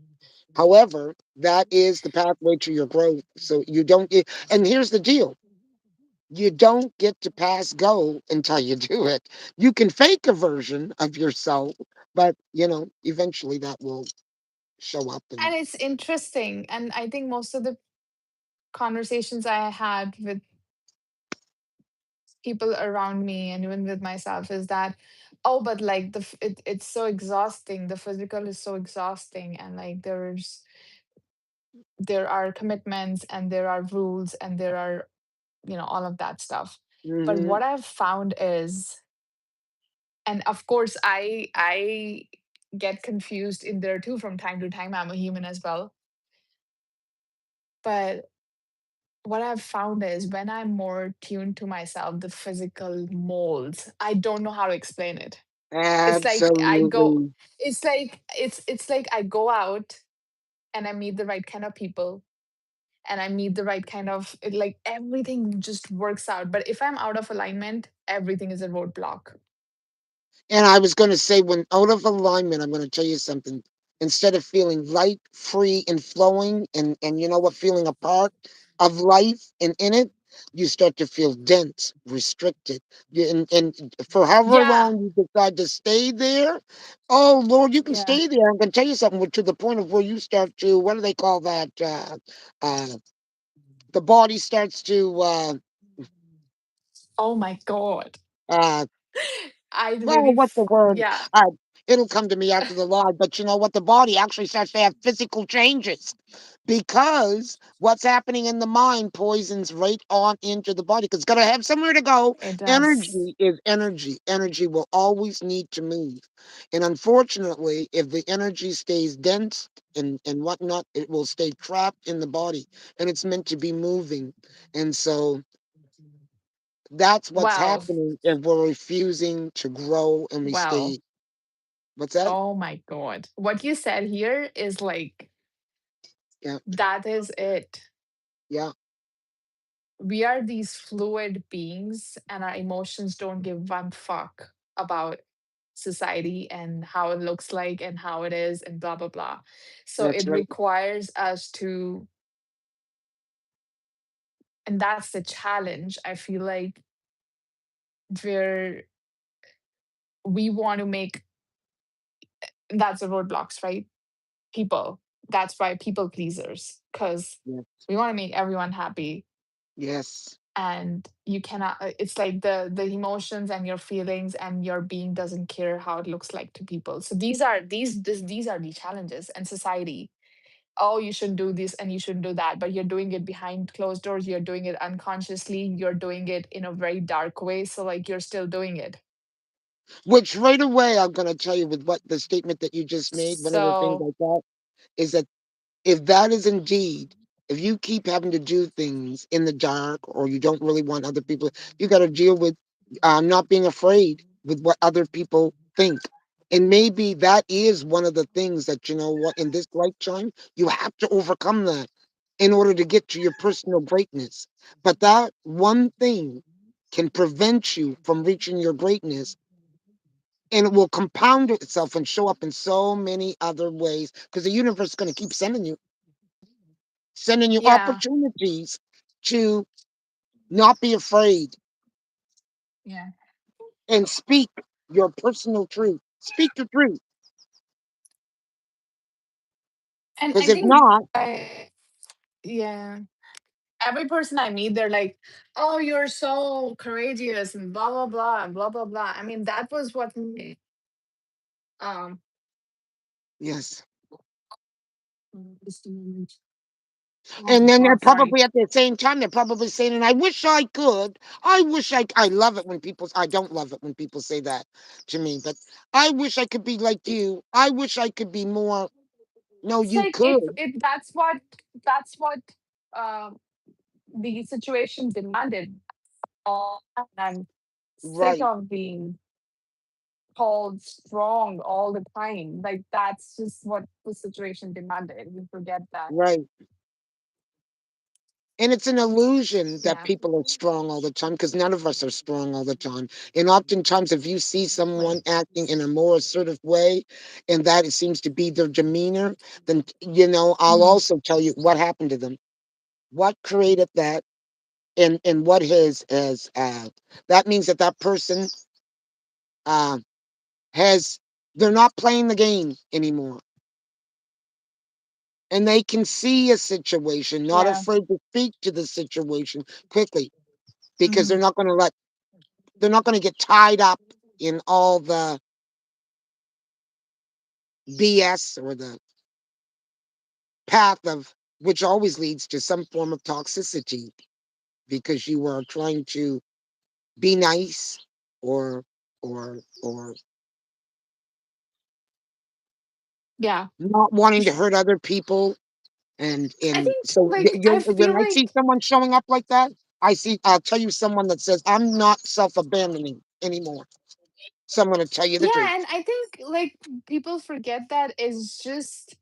However, that is the pathway to your growth. So you don't get, and here's the deal. You don't get to pass go until you do it. You can fake a version of yourself, but eventually that will show up. And and it's interesting. And I think most of the conversations I had with people around me and even with myself is that, oh, but like it's so exhausting. The physical is so exhausting, and like there are commitments and there are rules and there are all of that stuff. But hmm what I've found is, and of course I get confused in there too from time to time. I'm a human as well. But what I've found is when I'm more tuned to myself, the physical molds, I don't know how to explain it. It's like I go, absolutely. it's like I go out and I meet the right kind of people and I meet the right kind of like everything just works out. But if I'm out of alignment, everything is a roadblock. And I was going to say, when out of alignment, I'm going to tell you something. Instead of feeling light, free, and flowing, and you know what, feeling a part of life and in it, you start to feel dense, restricted. And for however Yeah. long you decide to stay there, oh Lord, you can Yeah. stay there. I'm going to tell you something, to the point of where you start to, what do they call that? Uh, the body starts to, Oh my God. uh, I well, really, what's the word? yeah, It'll come to me after the live, but you know what? The body actually starts to have physical changes, because what's happening in the mind poisons right on into the body, because it's got to have somewhere to go. it does. Energy is energy. Energy will always need to move. And unfortunately, if the energy stays dense and whatnot, it will stay trapped in the body, and it's meant to be moving. And so that's what's Well, happening if we're refusing to grow and we well, stay. What's that? oh my God. What you said here is like, Yeah, that is it. yeah, We are these fluid beings, and our emotions don't give one fuck about society and how it looks like and how it is and blah, blah, blah. So that's it right. requires us to, and that's the challenge. I feel like where we want to make, that's the roadblocks, right? People. That's why people pleasers, because Yeah. we want to make everyone happy. Yes, And you cannot, it's like the emotions and your feelings and your being doesn't care how it looks like to people. So these are the challenges and society. Oh, you should do this and you shouldn't do that, but you're doing it behind closed doors, you're doing it unconsciously, you're doing it in a very dark way, so like you're still doing it. which right away I'm going to tell you, with what the statement that you just made. One of the things So I thought is that, if that is indeed, if you keep having to do things in the dark, or you don't really want other people, you got to deal with, not being afraid with what other people think. And maybe that is one of the things that, what, in this lifetime, you have to overcome that in order to get to your personal greatness. But that one thing can prevent you from reaching your greatness, and it will compound itself and show up in so many other ways, because the universe is going to keep sending you yeah. opportunities to not be afraid Yeah. and speak your personal truth. Speak the truth. And Because I if think not, I, yeah. every person I meet, they're like, "Oh, you're so courageous," and blah blah blah and blah blah blah. I mean, that was what um Yes. just a moment. Oh And my then they're god, sorry. probably at the same time, they're probably saying, and I wish I could. I wish I love it when people, I don't love it when people say that to me, but I wish I could be like you. I wish I could be more. No, It's you like if could. it that's what uh, the situation demanded. And I'm sick Right, of being called strong all the time. Like that's just what the situation demanded. We forget that. right. And it's an illusion that Yeah. people are strong all the time because none of us are strong all the time. And oftentimes, if you see Right. someone acting in a more assertive way and that it seems to be their demeanor, then, I'll Mhm. also tell you what happened to them, what created that, and what has that means that that person uh, has, they're not playing the game anymore. And they can see a situation, not Yeah. afraid to speak to the situation quickly because Hmm. they're not going to get tied up in all the BS or the path of which always leads to some form of toxicity because you are trying to be nice or or Yeah. not wanting to hurt other people I and think so like I when feel I see like someone showing up like that, I'll tell you someone that says I'm not self-abandoning anymore. So I'm going to tell you the yeah, truth. and I think like people forget that is just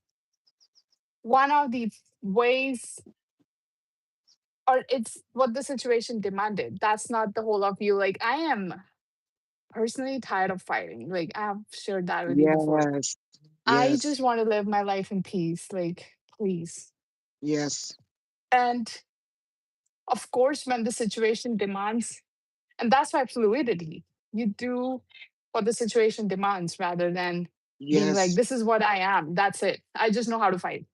one of the ways, or it's what the situation demanded. That's not the whole of you. Like I am personally tired of fighting. Like I have shared that with you before. Yes. I Yes. just want to live my life in peace. Like please. Yes. And of course, when the situation demands, and that's why fluidity, you do what the situation demands rather than being like, Yes. this is what I am. That's it. I just know how to fight.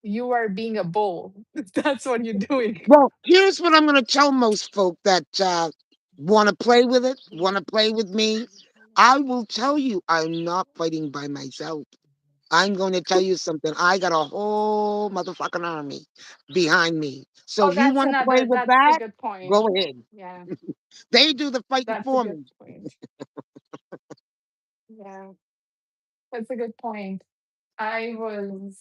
You are being a bull. That's what you're doing. Well, here's what I'm going to tell most folk that want to play with it, want to play with me. I will tell you, I'm not fighting by myself. I'm going to tell you something. I got a whole motherfucking army behind me. So Oh, if you want to play with that's a that, good point. go ahead. Yeah, They do the fighting that's a for good me. point. Yeah, that's a good point. I was,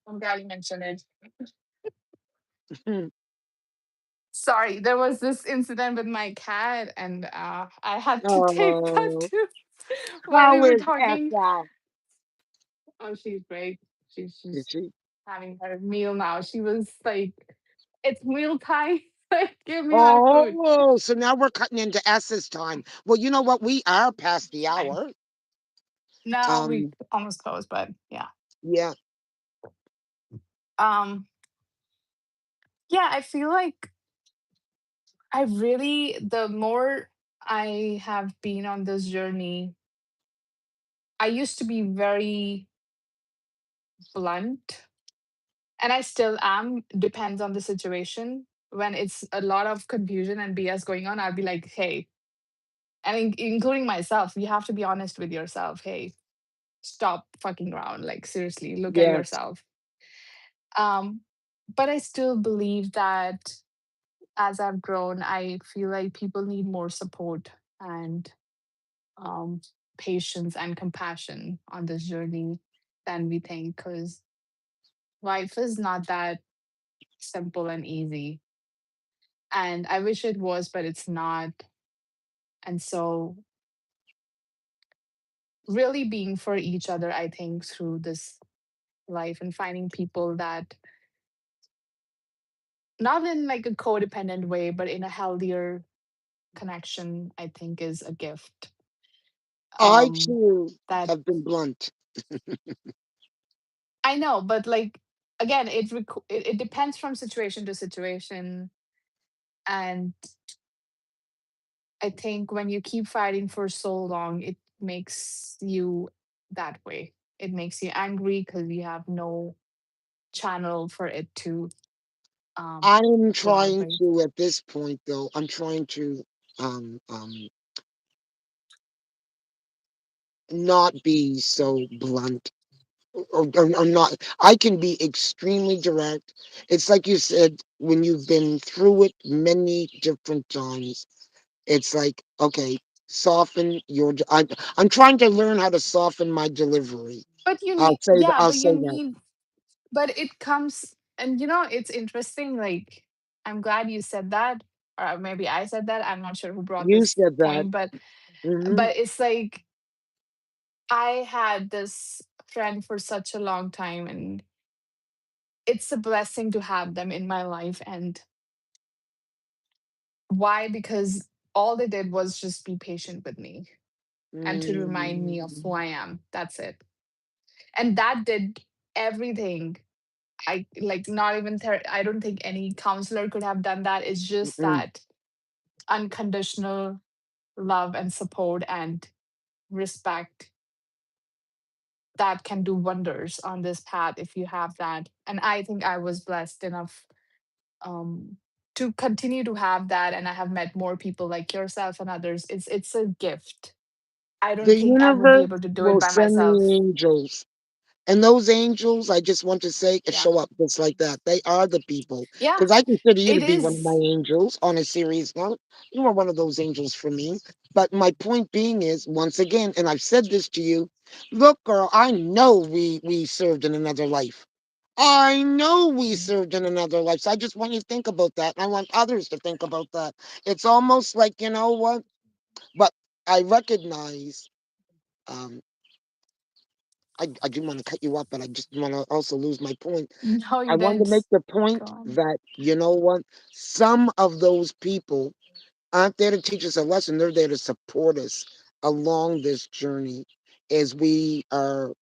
I'm glad you mentioned it. Sorry, there was this incident with my cat, and I had to take that Oh, too while we how were is talking. Ethel? Oh, she's great. She's Is just she? having her meal now. She was like, "It's meal time. Like, give me my food." Oh, so now we're cutting into S's time. Well, you know what? We are past the Fine. hour. No, we Um, almost closed, but yeah. yeah. Um, yeah, I feel like I really, the more I have been on this journey, I used to be very blunt, and I still am, depends on the situation. When it's a lot of confusion and BS going on, I'll be like, hey, and including myself, you have to be honest with yourself. Hey, stop fucking around. Like, seriously, look at Yes. yourself. Um, but I still believe that as I've grown, I feel like people need more support and um, patience and compassion on this journey than we think, because life is not that simple and easy. And I wish it was, but it's not. And so, really being for each other, I think, through this life and finding people that, not in like a codependent way, but in a healthier connection, I think is a gift. I Um, too that have been blunt. I know, but like again, it depends from situation to situation. And I think when you keep fighting for so long, it makes you that way. It makes you angry because you have no channel for it to I'm go out, trying right? to, at this point, though, I'm trying to um, um, not be so blunt, or not. I can be extremely direct. It's like you said, when you've been through it many different times, it's like, okay, soften your. I'm trying to learn how to soften my delivery. But you need, I'll but you say that. need, but it comes, and it's interesting. Like, I'm glad you said that, or maybe I said that. I'm not sure who brought You this said that. point, but Hmm. it's like I had this friend for such a long time, and it's a blessing to have them in my life. And why? Because all they did was just be patient with me and to remind me of who I am. That's it. And that did everything. I like not even I don't think any counselor could have done that. It's just Mm-mm. that unconditional love and support and respect that can do wonders on this path if you have that. And I think I was blessed enough um to continue to have that, and I have met more people like yourself and others. It's a gift. I don't The think I would be universe able to do it will by send myself. me angels. And those angels, I just want to say, Yeah. show up just like that. They are the people. Yeah, Because I consider you to it be one of my is. angels on a serious note. You are one of those angels for me. But my point being is, once again, and I've said this to you, look, girl, I know we served in another life. I know we Mm. served in another life. So I just want you to think about that. And I want others to think about that. It's almost like, you know what? But I recognize um, I didn't want to cut you up, but I just want to also lose my point. No, I you wanted to make didn't. the Go point on. that, you know what, some of those people aren't there to teach us a lesson. They're there to support us along this journey as we are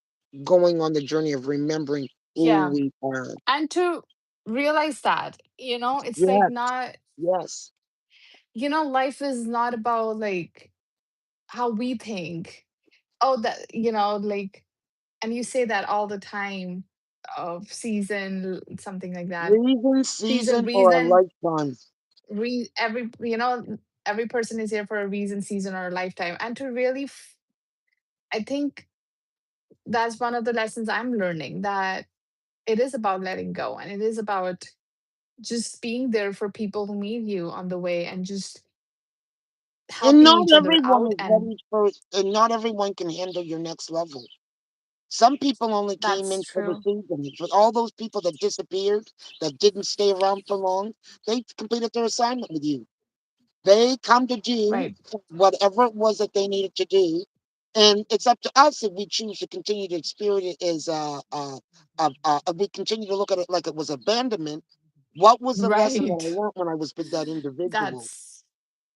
going on the journey of remembering who Yeah. we are. And to realize that, it's like Yes, not, yes. life is not about like how we think. Oh, that, like, and you say that all the time of season, something like that. Reason, Season, season, or a reason, lifetime. every person is here for a reason, season, or a lifetime. And to really, I think that's one of the lessons I'm learning, that it is about letting go, and it is about just being there for people who meet you on the way and just And helping not each other everyone out. is And ready for, and not everyone can handle your next level. Some people only came that's in for the true. season. For all those people that disappeared, that didn't stay around for long, they completed their assignment with you. They come to do Right. whatever it was that they needed to do, and it's up to us if we choose to continue to experience it as if we continue to look at it like it was abandonment. What was the lesson that I Right. learned when I was with that individual? That's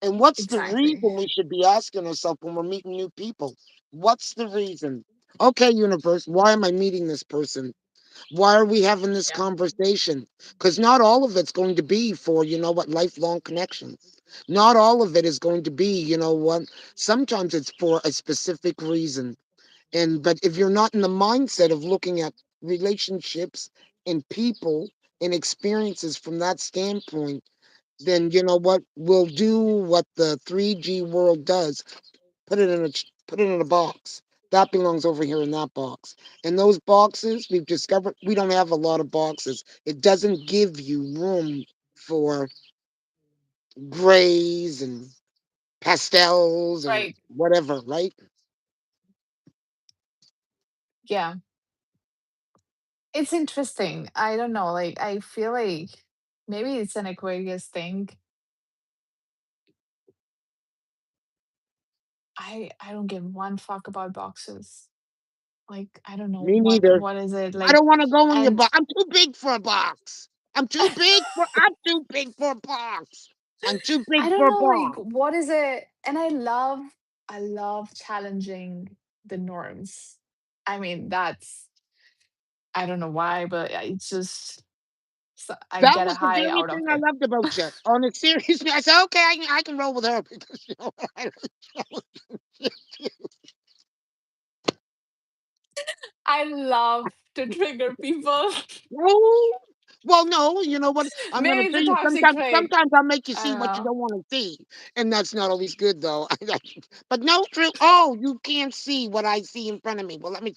And what's the exactly. reason we should be asking ourselves when we're meeting new people? What's the reason? Okay, universe, why am I meeting this person? Why are we having this Yeah. conversation? Because not all of it's going to be for, you know what, lifelong connections. Not all of it is going to be, you know what, sometimes it's for a specific reason. And, but if you're not in the mindset of looking at relationships and people and experiences from that standpoint, then you know what, we'll do what the 3G world does, put it in a box that belongs over here in that box. And those boxes, we've discovered we don't have a lot of boxes. It doesn't give you room for grays and pastels or Right. whatever, right? Yeah. It's interesting. I don't know. Like, I feel like maybe it's an Aquarius thing. I don't give one fuck about boxes. Like, I don't know Me neither. what is it I like. don't want to go in your And box. I'm too big for a box. I'm too big for a box. I'm too big I don't for a know, like, box. what is it? And I love challenging the norms. I mean, that's, I don't know why, but it's just, I That get a was the high very out of thing I it. loved about you. On a serious note, I said, okay, I can roll with her because you know I I love to trigger people. Oh, well, no, you know what? I'm gonna Maybe it's tell a you. toxic Sometimes, trait. I'll make you I see don't what you know. don't want to see, and that's not always good, though. But no, true. Oh, you can't see what I see in front of me. Well, let me.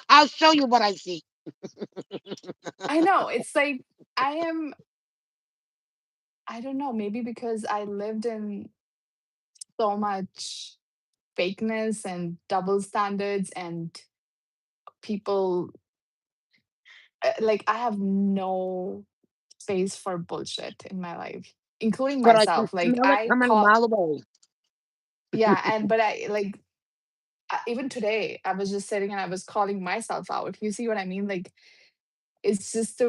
I'll show you what I see. I know. It's like I am, I don't know, maybe because I lived in so much fakeness and double standards and people like I have no space for bullshit in my life, including But I can myself. Like smell it I coming a call, mile away. yeah, and but I like even today I was just sitting and I was calling myself out. You see what I mean? Like it's just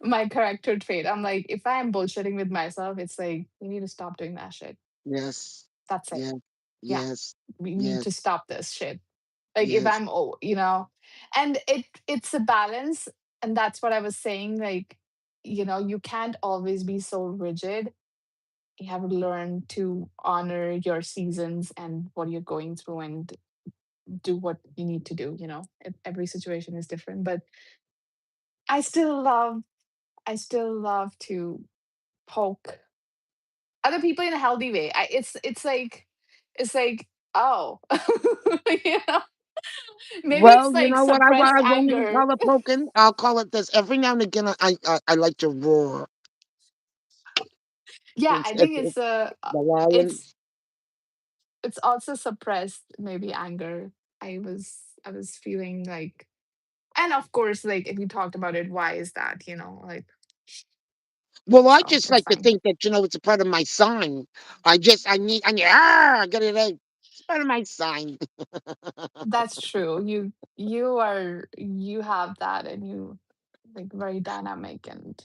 my character trait. I'm like, if I am bullshitting with myself, it's like you need to stop doing that shit. Yes. That's it. Yeah. Yeah, Yes. we need Yes. to stop this shit. Like if Yes. I'm, oh, and it's a balance, and that's what I was saying. Like, you can't always be so rigid. You have to learn to honor your seasons and what you're going through and do what you need to do. Every situation is different, but I still love, to poke other people in a healthy way. It's like, oh, you know, maybe Well, it's you like know what? suppressed I won't even anger. call it poking. I'll call it this. Every now and again, I like to roar. Yeah, I think It's uh, the lion. it's it's also suppressed maybe anger. I was feeling like, and of course, like if you talked about it, why is that? Like, Well, I so just it's like to fine. think that it's a part of my sign. I need. I get it out. It's part of my sign. That's true. You have that, and you like very dynamic and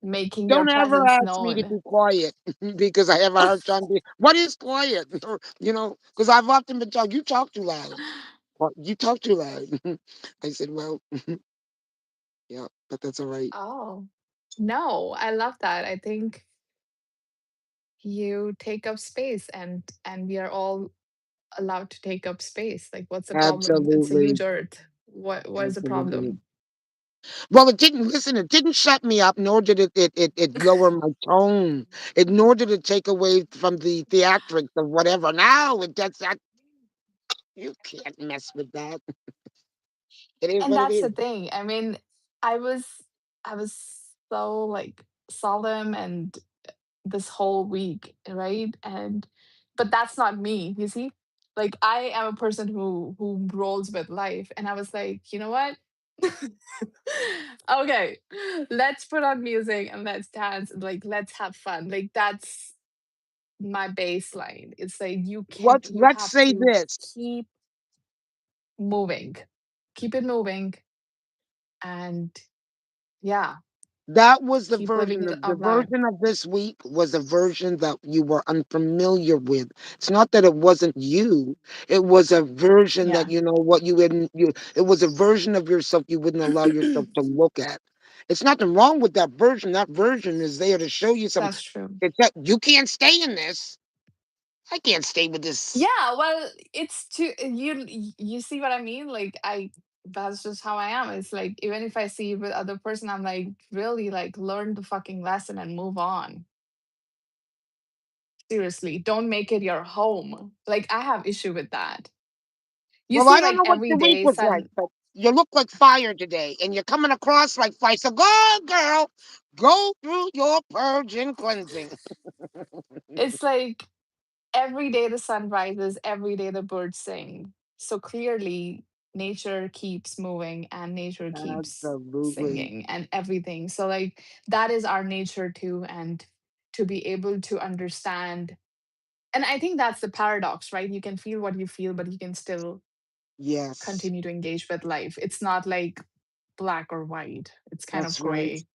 making your Don't ever presence ask me to known. be quiet because I have a hard time being. What is quiet? Because I've often been told you talk too loud. Well, you talk too loud. I said, well, yeah, but that's all right. Oh, no, I love that. I think you take up space, and we are all allowed to take up space. Like, what's the problem? It's a huge Absolutely, earth. What is the absolutely. problem? Well, it didn't listen. It didn't shut me up, nor did it lower my tone. It nor did it take away from the theatrics of whatever. Now it does that. You can't mess with that. It is And what it that's is. the thing. I mean, I was I was so like solemn and this whole week, right? And but that's not me, you see? Like I am a person who rolls with life. And I was like, you know what? Okay, let's put on music and let's dance. Like let's have fun. Like that's my baseline. It's like you Let's have say to this. keep moving. Keep it moving and yeah, That was keep living the of life. version of this week was a version that you were unfamiliar with. It's not that it wasn't you. It was a version that Yeah. what you wouldn't you it was a version of yourself you wouldn't allow yourself to look at. It's nothing wrong with that version. That version is there to show you something. That's true. It's that you can't stay in this. I can't stay with this. Yeah, well, it's too you see what I mean? Like that's just how I am. It's like even if I see it with other person, I'm like, really like learn the fucking lesson and move on. Seriously, don't make it your home. Like I have issue with that. You Well, see I don't like know what every your week day was like, sun but you look like fire today, and you're coming across like fire. So go, girl, go through your purge and cleansing. it's like every day the sun rises, every day the birds sing. So clearly, nature keeps moving and nature keeps Absolutely. singing and everything. So, like, that is our nature too. And to be able to understand, and I think that's the paradox, right? You can feel what you feel, but you can still Yes, continue to engage with life. It's not like black or white, it's kind of that's right. gray.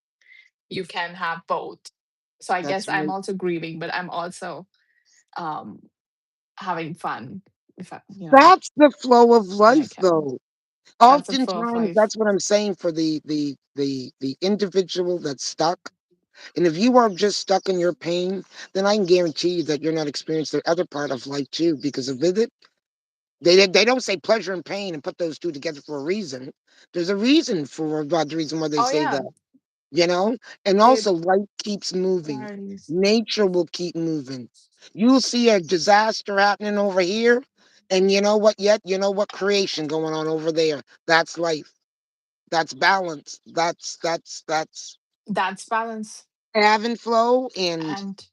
You can have both. So, I That's guess I'm right. also grieving, but I'm also um having fun if I, That's the flow of when I life, can. though. That's a flow of Oftentimes, life. that's what I'm saying for the individual that's stuck. And if you are just stuck in your pain, then I can guarantee you that you're not experiencing the other part of life too, because of with it. They don't say pleasure and pain and put those two together for a reason. There's a reason for about the reason why they Oh say yeah, that, you know? And it also life keeps moving. varies. Nature will keep moving. You'll see a disaster happening over here, and you know what yet? You know what creation going on over there. That's life. That's balance. That's That's balance. ebb and flow and And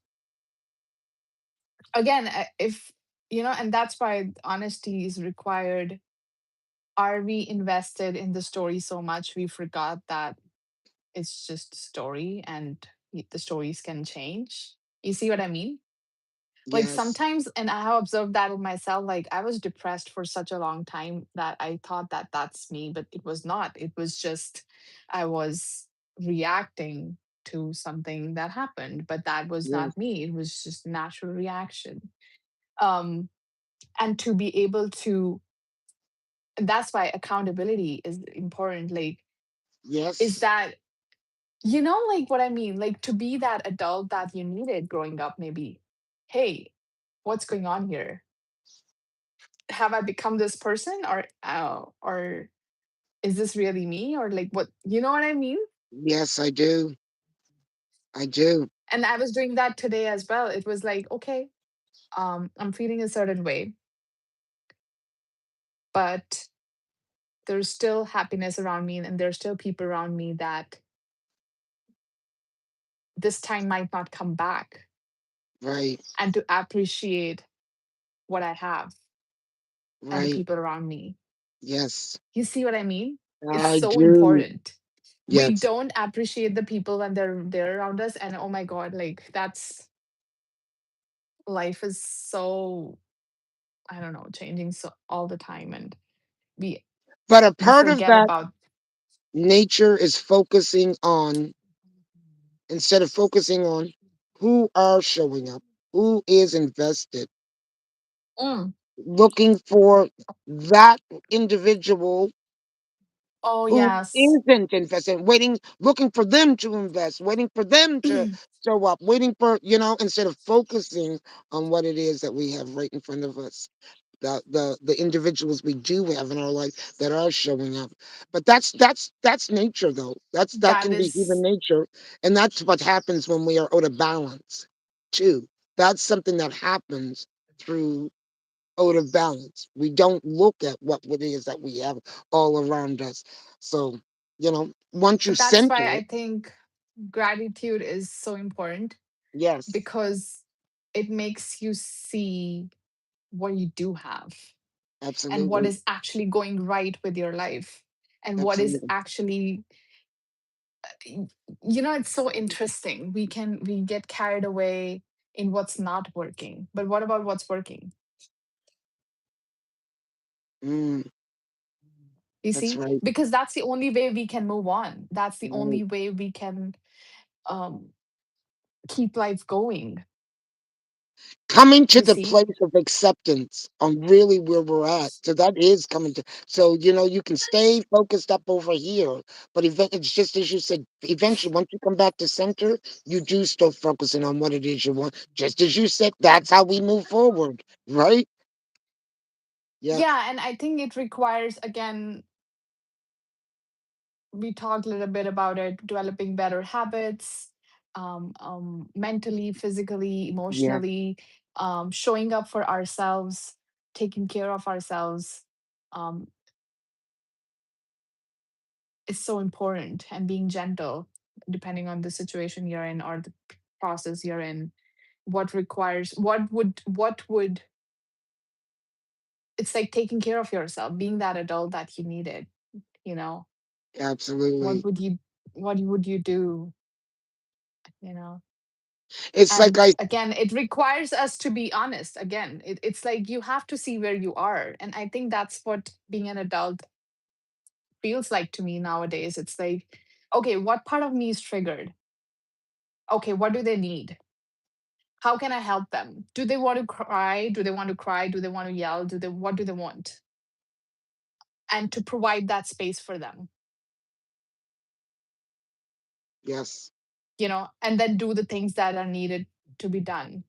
again, if and that's why honesty is required. Are we invested in the story so much we forgot that it's just a story and the stories can change? You see what I mean? Like yes, sometimes, and I have observed that in myself, like I was depressed for such a long time that I thought that that's me, but it was not. It was just I was reacting to something that happened, but that was yes, not me. It was just natural reaction. um and to be able to, and that's why accountability is important. Like, is yes, that, like what I mean, like to be that adult that you needed growing up, maybe. Hey, what's going on here? Have I become this person, or is this really me, or like what, you know what I mean? yes, I do. I do. And I was doing that today as well. It was like, okay, I'm feeling a certain way, but there's still happiness around me, and there's still people around me that this time might not come back, Right, and to appreciate what I have and the right. people around me. Yes, You see what I mean? It's I so do. important. We Yes, don't appreciate the people when they're around us, and oh my god, like that's, life is so, I don't know, changing so all the time, and we but a we part of forget that about. nature is focusing on, instead of focusing on who are showing up, who is invested, Mm. looking for that individual Oh who yes. isn't invested, waiting, looking for them to invest, waiting for them to show up, waiting for, instead of focusing on what it is that we have right in front of us. The individuals we do have in our life that are showing up. But that's nature though. That That can be human is nature. And that's what happens when we are out of balance too. That's something that happens through out of balance. We don't look at what it is that we have all around us. So, once you but that's center why it, I think gratitude is so important, yes, because it makes you see what you do have, and what absolutely, is actually going right with your life, and what is absolutely, actually, y- it's so interesting. We get carried away in what's not working, but what about what's working? mm, You that's see, right, because that's the only way we can move on. That's the right. only way we can um keep life going. Coming to You the see. place of acceptance on really where we're at. So that is coming to, so, you can stay focused up over here, but it's just as you said, eventually, once you come back to center, you do start focusing on what it is you want. Just as you said, that's how we move forward, right? Yeah, Yeah, and I think it requires, again, we talked a little bit about it, developing better habits, mentally, physically, yeah, emotionally, showing up for ourselves, taking care of ourselves, um, is so important, and being gentle, depending on the situation you're in, or the process you're in. What would it's like taking care of yourself, being that adult that you needed, you know what absolutely. would you what would you do, you know It's like and I, again, it requires us to be honest. Again, it's like you have to see where you are, and I think that's what being an adult feels like to me nowadays. It's like, okay, what part of me is triggered? Okay, what do they need? How can I help them? Do they want to cry? Do they want to yell? What do they want? And to provide that space for them, yes, and then do the things that are needed to be done,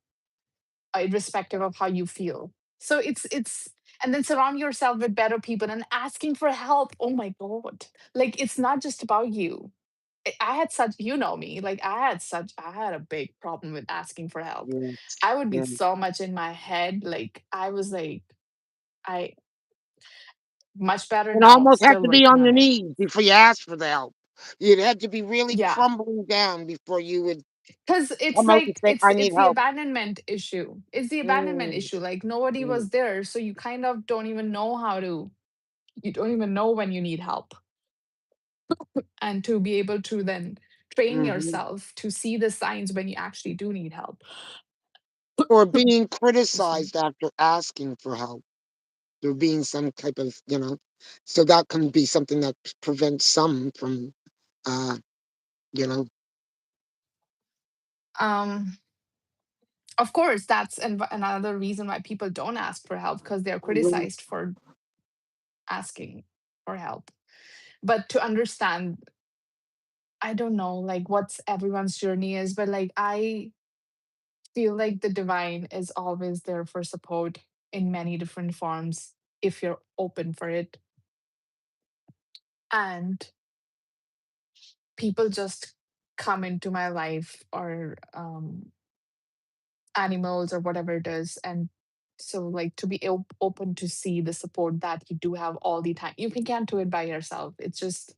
irrespective of how you feel. So it's And then surround yourself with better people and asking for help. Oh my God. Like, it's not just about you. I had such, you know me, like, I had a big problem with asking for help. Yes, I would be yeah. so much in my head. Like, I was like, I much better And now, almost have still to be working on on your it. knees before you ask for the help. You'd have to be really Yeah. crumbling down before you would Cause it's come out and like say, "I it's need the help." abandonment issue. It's the abandonment Mm, issue. Like, nobody mm, was there. So you kind of don't even know how to, you don't even know when you need help. And to be able to then train mhm. yourself to see the signs when you actually do need help. Or being Excuse me. criticized after asking for help. There being some type of, so that can be something that prevents some from, uh, you know, Um, of course, that's another reason why people don't ask for help, because they're mhm. criticized for asking for help. But to understand, I don't know, like, what's everyone's journey is, but like, I feel like the divine is always there for support in many different forms if you're open for it. And people just come into my life, or animals or whatever it is. And so, like, to be open to see the support that you do have all the time, you can't do it by yourself. It's just,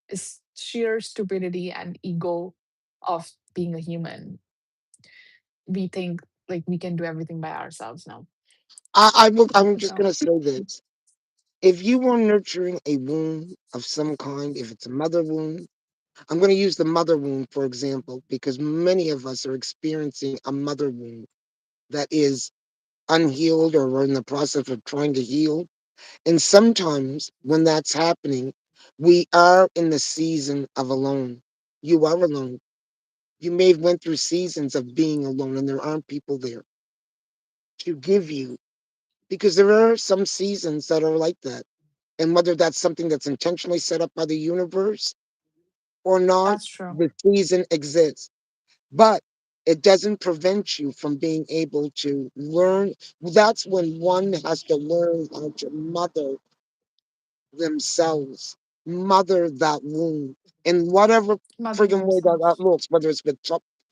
it's sheer stupidity and ego of being a human. We think like we can do everything by ourselves now. I'm just So gonna say this. If you were nurturing a wound of some kind, if it's a mother wound, I'm going to use the mother wound for example, because many of us are experiencing a mother wound that is unhealed or we're in the process of trying to heal. And sometimes when that's happening, we are in the season of alone. You are alone. You may have went through seasons of being alone and there aren't people there to give you, because there are some seasons that are like that. And whether that's something that's intentionally set up by the universe or not, that's true. the season exists. But it doesn't prevent you from being able to learn. That's when one has to learn how to mother themselves, mother that wound in whatever Mother friggin' way that, themselves. looks, whether it's with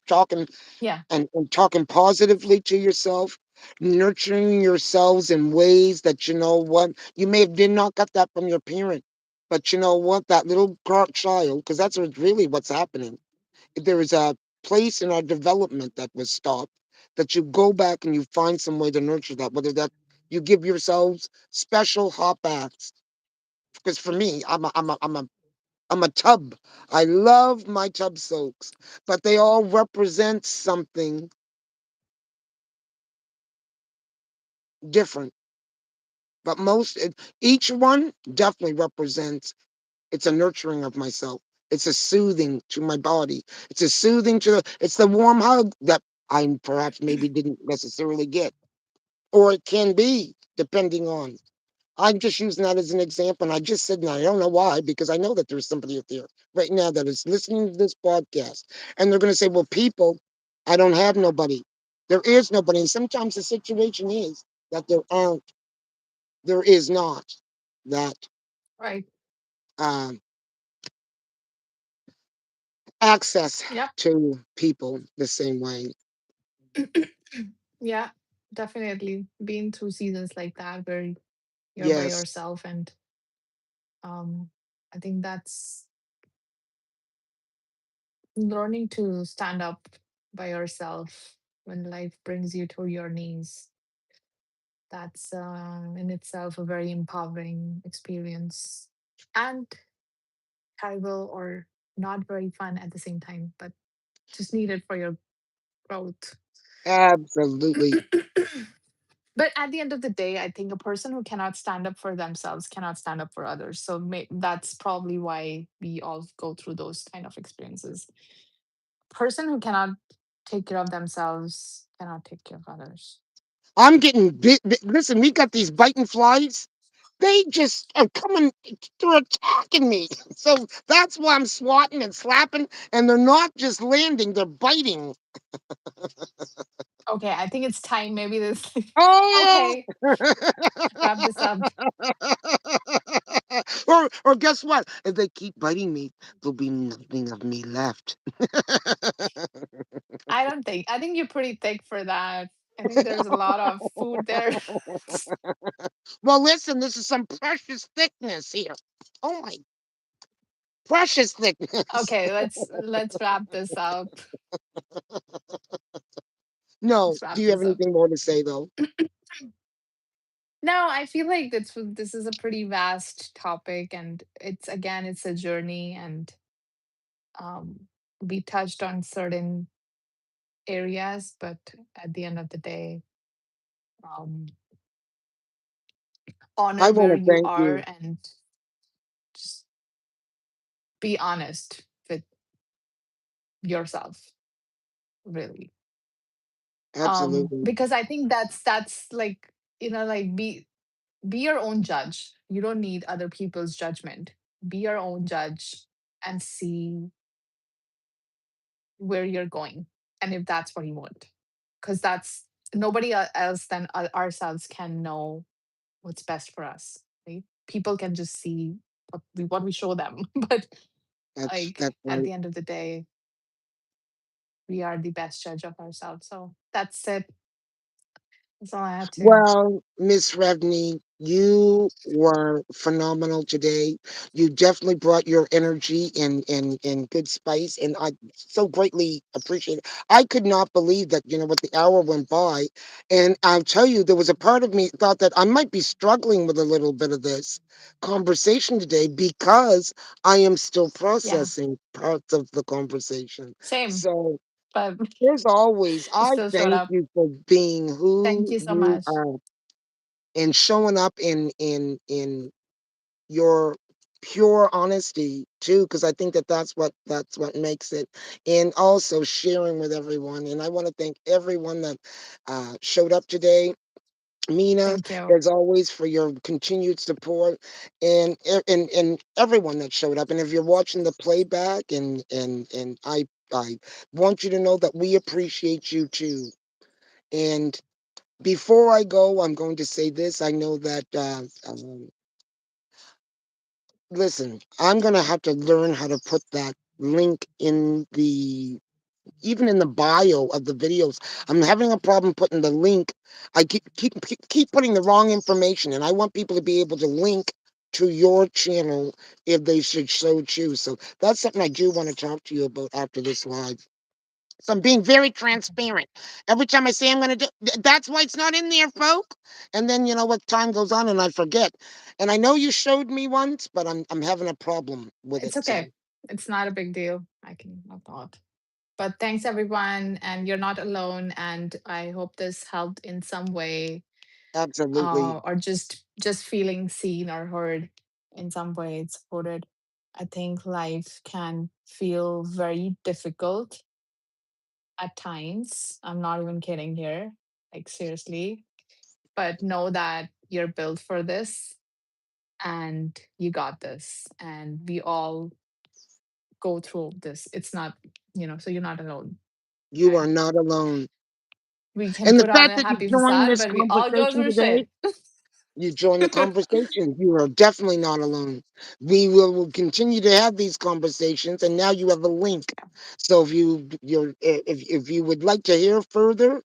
talking Yeah. and talking positively to yourself, nurturing yourselves in ways that, you know what, you may have did not got that from your parent, but you know what, that little child, because that's really what's happening. There is a place in our development that was stopped, that you go back and you find some way to nurture that, whether that you give yourselves special hot baths. Because for me, I'm a tub. I love my tub soaks, but they all represent something different. But each one definitely represents, it's a nurturing of myself. It's a soothing to my body. It's a soothing it's the warm hug that I perhaps maybe didn't necessarily get, or it can be, depending on. I'm just using that as an example. And I just said, and I don't know why, because I know that there's somebody out there right now that is listening to this podcast. And they're going to say, well, people, I don't have nobody. There is nobody. And sometimes the situation is that there is not that Right. um, access Yep. to people the same way. Yeah, definitely been through seasons like that where you're by Yes. yourself. And um I think that's learning to stand up by yourself when life brings you to your knees. That's in itself a very empowering experience, and terrible, or not very fun at the same time, but just needed for your growth. Absolutely. But at the end of the day, I think a person who cannot stand up for themselves cannot stand up for others. So that's probably why we all go through those kind of experiences. Person who cannot take care of themselves cannot take care of others. I'm getting bit. Listen, we got these biting flies. They just are coming, they're attacking me. So that's why I'm swatting and slapping, and they're not just landing, they're biting. Okay, I think it's time. Maybe this. Oh! Okay, wrap this up. Or guess what? If they keep biting me, there'll be nothing of me left. I think you're pretty thick for that. I think there's a lot of food there. Well, listen, this is some precious thickness here. Oh my precious thickness. Okay, let's wrap this up. No, Let's do wrap you have this up. anything more to say though? No, I feel like this is a pretty vast topic, and it's a journey, and um, we touched on certain areas, but at the end of the day, um, I honor want where to you thank are you. and just be honest with yourself, really. Absolutely. Because I think that's like, like be your own judge. You don't need other people's judgment. Be your own judge and see where you're going, and if that's what you want, because that's nobody else than ourselves can know what's best for us, right? People can just see what we show them, but like That's at right. the end of the day, we are the best judge of ourselves. So that's it. That's all I had to. Well, Miss Revney, you were phenomenal today. You definitely brought your energy and good spice, and I so greatly appreciate it. I could not believe that, what the hour went by. And I'll tell you, there was a part of me thought that I might be struggling with a little bit of this conversation today because I am still Yeah, processing parts of the conversation. same, So but as always, you I still showed thank up. you for being Thank who you so you much. are and showing up in your pure honesty too, because I think that that's what makes it, and also sharing with everyone. And I want to thank everyone that showed up today. Mina, Thank you. as always, for your continued support, and everyone that showed up. And if you're watching the playback, and I want you to know that we appreciate you too. And before I go, I'm going to say this. I know that, listen, I'm going to have to learn how to put that link in even in the bio of the videos. I'm having a problem putting the link. I keep putting the wrong information, and I want people to be able to link to your channel if they should so choose. So that's something I do want to talk to you about after this live. So I'm being very transparent. Every time I say I'm going to do, that's why it's not in there, folk. And then what time goes on and I forget. And I know you showed me once, but I'm having a problem with it. It's So okay. It's not a big deal. I thought. But thanks everyone, and you're not alone. And I hope this helped in some way, absolutely, or just feeling seen or heard in some way. It's supported. I think life can feel very difficult at times. I'm not even kidding here. Like seriously. But know that you're built for this and you got this. And we all go through this. It's not, so you're not alone. you are Okay. not alone. We can And the put on fact a that you happy joined facade, this but we all go conversation through today, shit. you join the conversation. You are definitely not alone. We will continue to have these conversations, and now you have a link. So if you would like to hear further,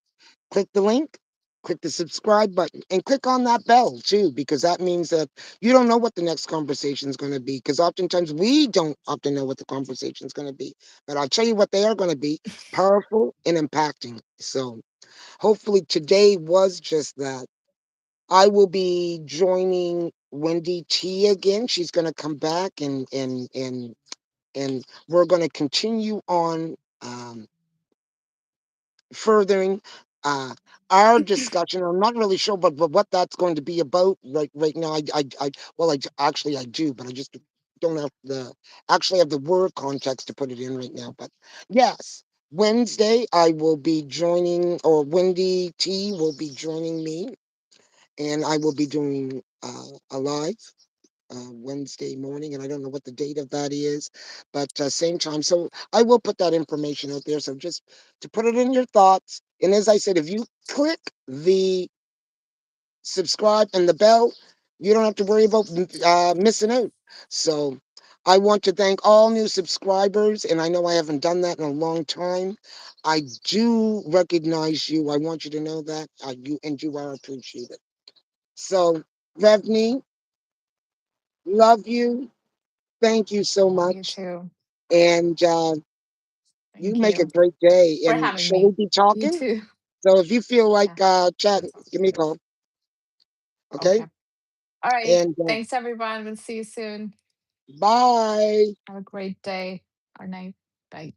click the link, click the subscribe button, and click on that bell too, because that means that you don't know what the next conversation is going to be. Because oftentimes we don't often know what the conversation is going to be, but I'll tell you what they are going to be: powerful and impacting. So hopefully today was just that. I will be joining Wendy T again. She's going to come back and we're going to continue on furthering uh, our discussion. I'm not really sure, but what that's going to be about right now. Well, actually I do, but I just don't have the actually have the word context to put it in right now. But yes, Wednesday I will be joining, or Wendy T will be joining me, and I will be doing a live Wednesday morning, and I don't know what the date of that is, but same time. So I will put that information out there. So just to put it in your thoughts. And as I said, if you click the subscribe and the bell, you don't have to worry about missing out. So I want to thank all new subscribers, and I know I haven't done that in a long time. I do recognize you. I want you to know that you are appreciated. So, Revni, love you. Thank you so You much. too. And you Thank make a you great day. for And having shall we me. be You talking? too. So if you feel like Yeah, chatting, that sounds give me a great. call. Okay. Okay. All right. And Thanks, everyone. We'll see you soon. bye. Have a great day or night. Bye.